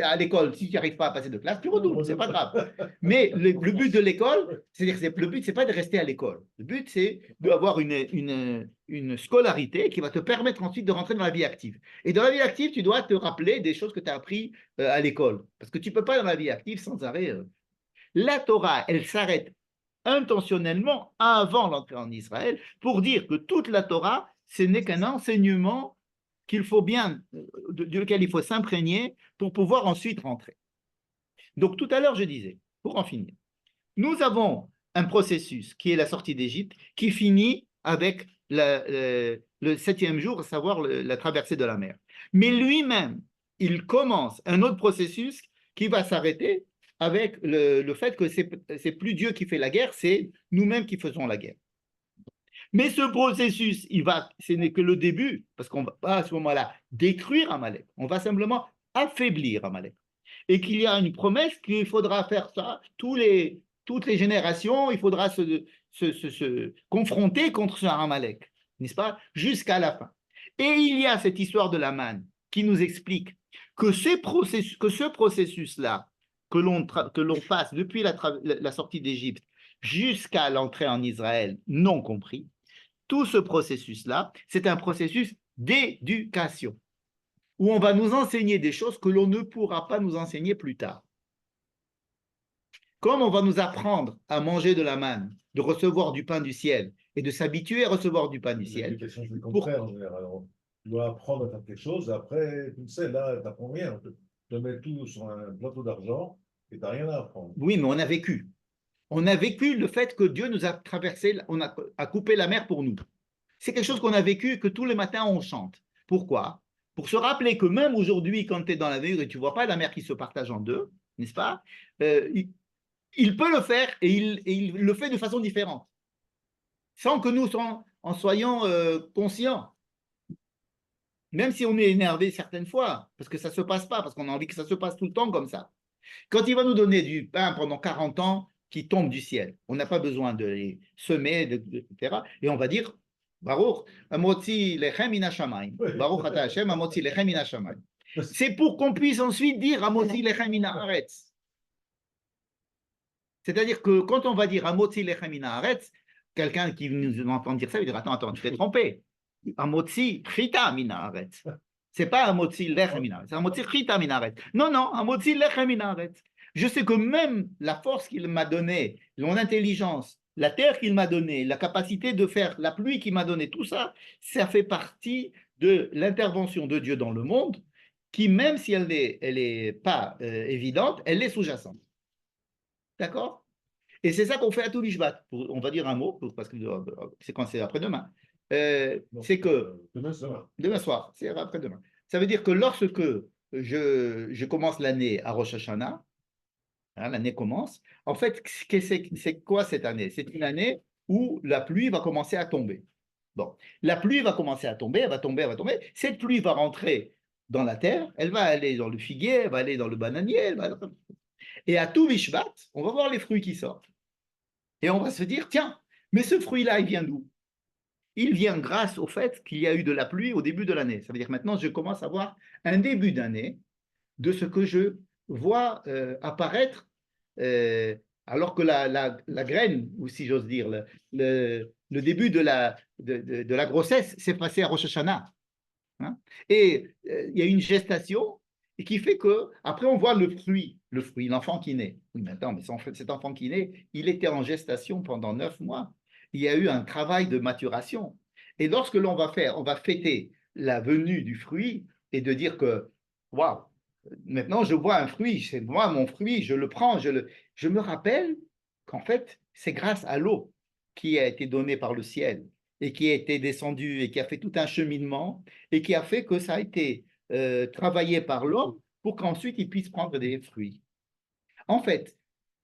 à l'école, si tu n'arrives pas à passer de classe, tu redoubles, c'est pas grave. Mais le but de l'école, c'est-à-dire que le but, c'est pas de rester à l'école. Le but, c'est d'avoir une scolarité qui va te permettre ensuite de rentrer dans la vie active. Et dans la vie active, tu dois te rappeler des choses que tu as apprises à l'école. Parce que tu ne peux pas dans la vie active sans arrêt. La Torah, elle s'arrête intentionnellement avant l'entrée en Israël pour dire que toute la Torah, ce n'est qu'un enseignement qu'il faut bien, duquel il faut s'imprégner pour pouvoir ensuite rentrer. Donc tout à l'heure, je disais, pour en finir, nous avons un processus qui est la sortie d'Égypte, qui finit avec le 7e jour, à savoir la traversée de la mer. Mais lui-même, il commence un autre processus qui va s'arrêter avec le fait que c'est plus Dieu qui fait la guerre, c'est nous-mêmes qui faisons la guerre. Mais ce processus, ce n'est que le début, parce qu'on ne va pas à ce moment-là détruire Amalek, on va simplement affaiblir Amalek. Et qu'il y a une promesse qu'il faudra faire ça toutes les générations, il faudra se confronter contre ce Amalek, n'est-ce pas, jusqu'à la fin. Et il y a cette histoire de la manne qui nous explique que ce processus-là, que l'on passe depuis la sortie d'Égypte jusqu'à l'entrée en Israël non compris, tout ce processus-là, c'est un processus d'éducation, où on va nous enseigner des choses que l'on ne pourra pas nous enseigner plus tard. Comme on va nous apprendre à manger de la manne, de recevoir du pain du ciel et de s'habituer à recevoir du pain du ciel. C'est le contraire en général. Tu dois apprendre à faire quelque chose, après, tu sais, là, tu n'apprends rien. Tu te mets tout sur un plateau d'argent et tu n'as rien à apprendre. Oui, mais on a vécu. On a vécu le fait que Dieu nous a traversé, a coupé la mer pour nous. C'est quelque chose qu'on a vécu et que tous les matins on chante. Pourquoi? Pour se rappeler que même aujourd'hui, quand tu es dans la mer et tu ne vois pas la mer qui se partage en deux, n'est-ce pas? Il peut le faire et il le fait de façon différente, sans que nous en soyons conscients. Même si on est énervé certaines fois, parce que ça ne se passe pas, parce qu'on a envie que ça se passe tout le temps comme ça. Quand il va nous donner du pain pendant 40 ans qui tombe du ciel, on n'a pas besoin de les semer, etc. Et on va dire, Baruch, Amotzi lechem min hashamayim. Baruch ata Hashem, Amotzi lechem min hashamayim. C'est pour qu'on puisse ensuite dire Amotzi lechem min haaretz. C'est-à-dire que quand on va dire Amotzi lechem min haaretz, quelqu'un qui nous entend dire ça, il va dire attends, tu t'es trompé. Amotzi chita min haaretz. C'est pas Amotzi lechem min haaretz, c'est Amotzi chita min haaretz. Non, Amotzi lechem min haaretz. Je sais que même la force qu'il m'a donnée, mon intelligence, la terre qu'il m'a donnée, la capacité de faire la pluie qu'il m'a donnée, tout ça, ça fait partie de l'intervention de Dieu dans le monde, qui même si elle est pas évidente, elle est sous-jacente. D'accord? Et c'est ça qu'on fait à tout l'Ishvat. On va dire un mot, parce que c'est quand c'est après-demain. C'est que demain soir, c'est après-demain. Ça veut dire que lorsque je commence l'année à Rosh Hashanah, l'année commence, en fait, c'est quoi cette année? C'est une année où la pluie va commencer à tomber. Bon, la pluie va commencer à tomber, elle va tomber. Cette pluie va rentrer dans la terre, elle va aller dans le figuier, elle va aller dans le bananier, et à tout Vishvat, on va voir les fruits qui sortent. Et on va se dire, tiens, mais ce fruit-là, il vient d'où? il vient grâce au fait qu'il y a eu de la pluie au début de l'année. Ça veut dire que maintenant, je commence à avoir un début d'année de ce que je vois apparaître, euh, alors que la graine, ou si j'ose dire, le début de la grossesse s'est passé à Rosh Hashanah. Hein. Et il y a une gestation et qui fait que après on voit le fruit, l'enfant qui naît. Oui, maintenant, mais cet enfant qui naît, il était en gestation pendant 9 mois. Il y a eu un travail de maturation. Et lorsque on va fêter la venue du fruit et de dire que, waouh, maintenant je vois un fruit, c'est moi mon fruit, je le prends, je me rappelle qu'en fait, c'est grâce à l'eau qui a été donnée par le ciel et qui a été descendue et qui a fait tout un cheminement et qui a fait que ça a été travaillé par l'homme pour qu'ensuite il puisse prendre des fruits. En fait,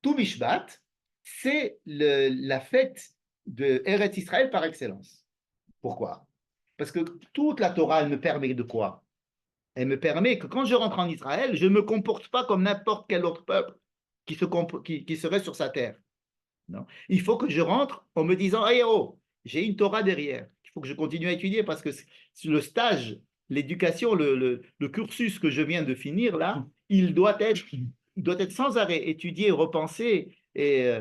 tout Mishpat, c'est la fête de Eretz Israël par excellence. Pourquoi? Parce que toute la Torah, elle me permet de quoi? Elle me permet que quand je rentre en Israël, je ne me comporte pas comme n'importe quel autre peuple qui serait sur sa terre. Non. Il faut que je rentre en me disant, hey, oh, j'ai une Torah derrière. Il faut que je continue à étudier parce que le stage, l'éducation, le cursus que je viens de finir là, il doit être sans arrêt étudié, repensé et,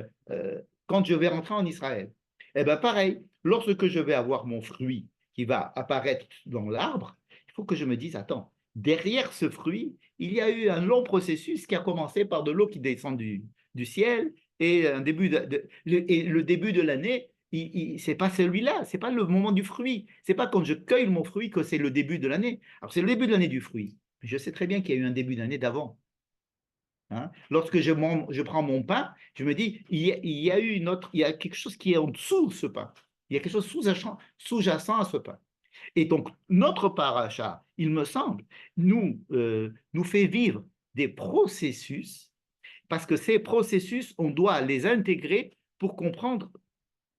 quand je vais rentrer en Israël. Eh bien, pareil, lorsque je vais avoir mon fruit qui va apparaître dans l'arbre, il faut que je me dise, attends, derrière ce fruit, il y a eu un long processus qui a commencé par de l'eau qui descend du ciel et le début de l'année, c'est pas celui-là, c'est pas le moment du fruit. C'est pas quand je cueille mon fruit que c'est le début de l'année. Alors c'est le début de l'année du fruit. Je sais très bien qu'il y a eu un début d'année d'avant. Hein. Lorsque je prends mon pain, je me dis, il y a quelque chose qui est en dessous de ce pain. Il y a quelque chose sous-jacent à ce pain. Et donc, notre paracha, il me semble, nous fait vivre des processus parce que ces processus, on doit les intégrer pour comprendre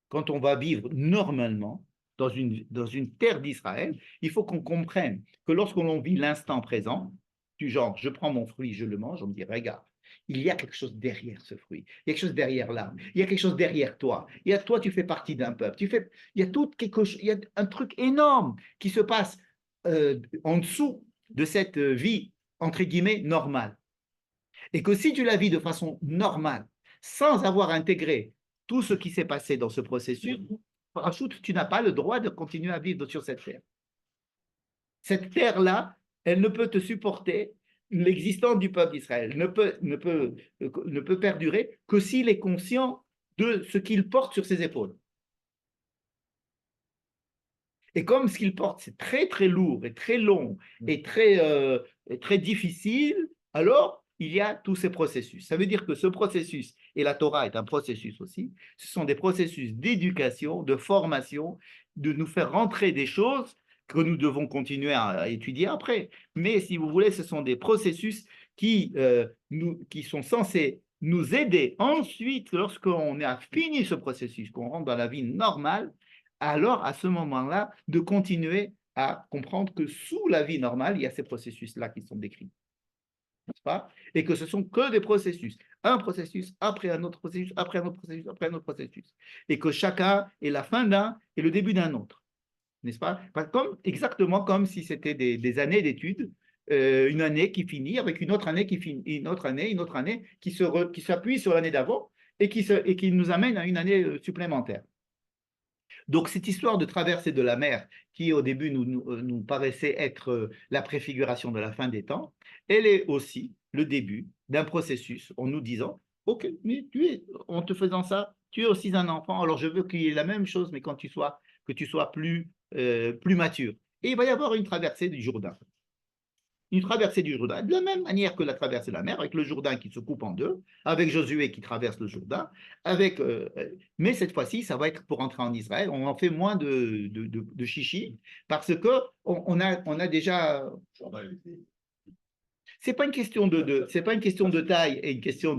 quand on va vivre normalement dans une terre d'Israël, il faut qu'on comprenne que lorsqu'on vit l'instant présent, du genre, je prends mon fruit, je le mange, on me dit, regarde, il y a quelque chose derrière ce fruit, il y a quelque chose derrière l'arbre, il y a quelque chose derrière toi, toi, tu fais partie d'un peuple, il y a il y a un truc énorme qui se passe en dessous de cette vie, entre guillemets, normale. Et que si tu la vis de façon normale, sans avoir intégré tout ce qui s'est passé dans ce processus, rajoute, tu n'as pas le droit de continuer à vivre sur cette terre. Cette terre-là, elle ne peut te supporter, l'existence du peuple d'Israël ne peut perdurer que s'il est conscient de ce qu'il porte sur ses épaules. Et comme ce qu'il porte, c'est très très lourd et très long et très difficile, alors il y a tous ces processus. Ça veut dire que ce processus, et la Torah est un processus aussi, ce sont des processus d'éducation, de formation, de nous faire rentrer des choses que nous devons continuer à étudier après. Mais si vous voulez, ce sont des processus qui sont censés nous aider ensuite, lorsqu'on a fini ce processus, qu'on rentre dans la vie normale, alors à ce moment-là, de continuer à comprendre que sous la vie normale, il y a ces processus-là qui sont décrits. N'est-ce pas? Et que ce sont que des processus. Un processus, après un autre processus, après un autre processus, après un autre processus. Et que chacun est la fin d'un et le début d'un autre. N'est-ce pas? Exactement comme si c'était des années d'études, une année qui finit avec une autre année qui finit, une autre année qui s'appuie sur l'année d'avant et qui nous amène à une année supplémentaire. Donc, cette histoire de traversée de la mer, qui au début nous paraissait être la préfiguration de la fin des temps, elle est aussi le début d'un processus en nous disant, ok, mais en te faisant ça, tu es aussi un enfant, alors je veux qu'il y ait la même chose, mais que tu sois plus mature. Et il va y avoir une traversée du Jourdain. Une traversée du Jourdain, de la même manière que la traversée de la mer, avec le Jourdain qui se coupe en deux, avec Josué qui traverse le Jourdain, mais cette fois-ci, ça va être pour entrer en Israël, on en fait moins de chichi, parce qu'on a déjà... C'est pas une question c'est pas une question de taille et une question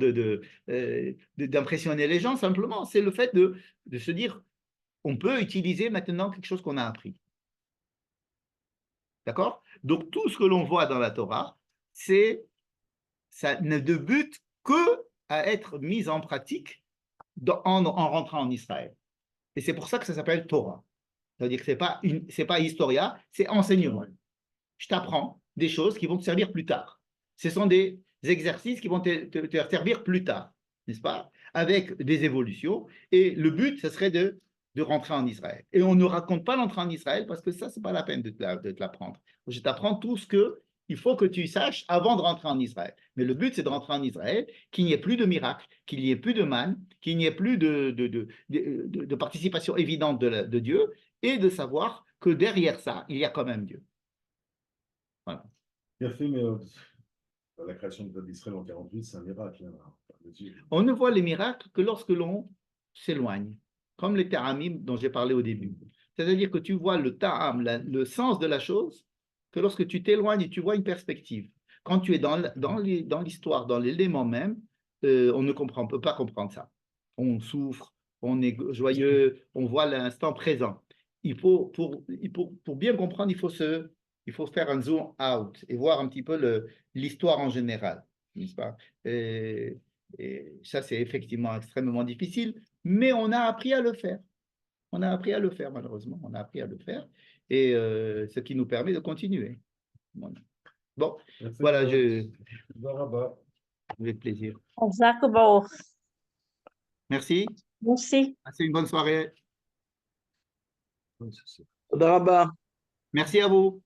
d'impressionner les gens, simplement, c'est le fait de se dire, on peut utiliser maintenant quelque chose qu'on a appris. D'accord? Donc, tout ce que l'on voit dans la Torah, ça n'a de but que à être mis en pratique en rentrant en Israël. Et c'est pour ça que ça s'appelle Torah. C'est-à-dire que c'est pas historia, c'est enseignement. Je t'apprends des choses qui vont te servir plus tard. Ce sont des exercices qui vont te servir plus tard, n'est-ce pas? Avec des évolutions. Et le but, ce serait de rentrer en Israël. Et on ne raconte pas l'entrée en Israël parce que ça, ce n'est pas la peine de te l'apprendre. Je t'apprends tout ce qu'il faut que tu saches avant de rentrer en Israël. Mais le but, c'est de rentrer en Israël, qu'il n'y ait plus de miracles, qu'il n'y ait plus de manne, qu'il n'y ait plus de participation évidente de Dieu, et de savoir que derrière ça, il y a quand même Dieu. Voilà. Bien fait, mais la création d'Israël en 48, c'est un miracle. Hein. On ne voit les miracles que lorsque l'on s'éloigne, comme les ta'amim dont j'ai parlé au début. C'est-à-dire que tu vois le ta'am, le sens de la chose, que lorsque tu t'éloignes et tu vois une perspective. Quand tu es dans l'histoire, dans l'élément même, on ne peut pas comprendre ça. On souffre, on est joyeux, on voit l'instant présent. Pour bien comprendre, il faut faire un zoom out et voir un petit peu l'histoire en général, n'est-ce pas? Et ça, c'est effectivement extrêmement difficile, mais on a appris à le faire. On a appris à le faire, malheureusement. On a appris à le faire, et ce qui nous permet de continuer. Voilà. Bon, voilà, avec plaisir. Merci. Merci. Passez une bonne soirée. תודה רבה. Merci à vous.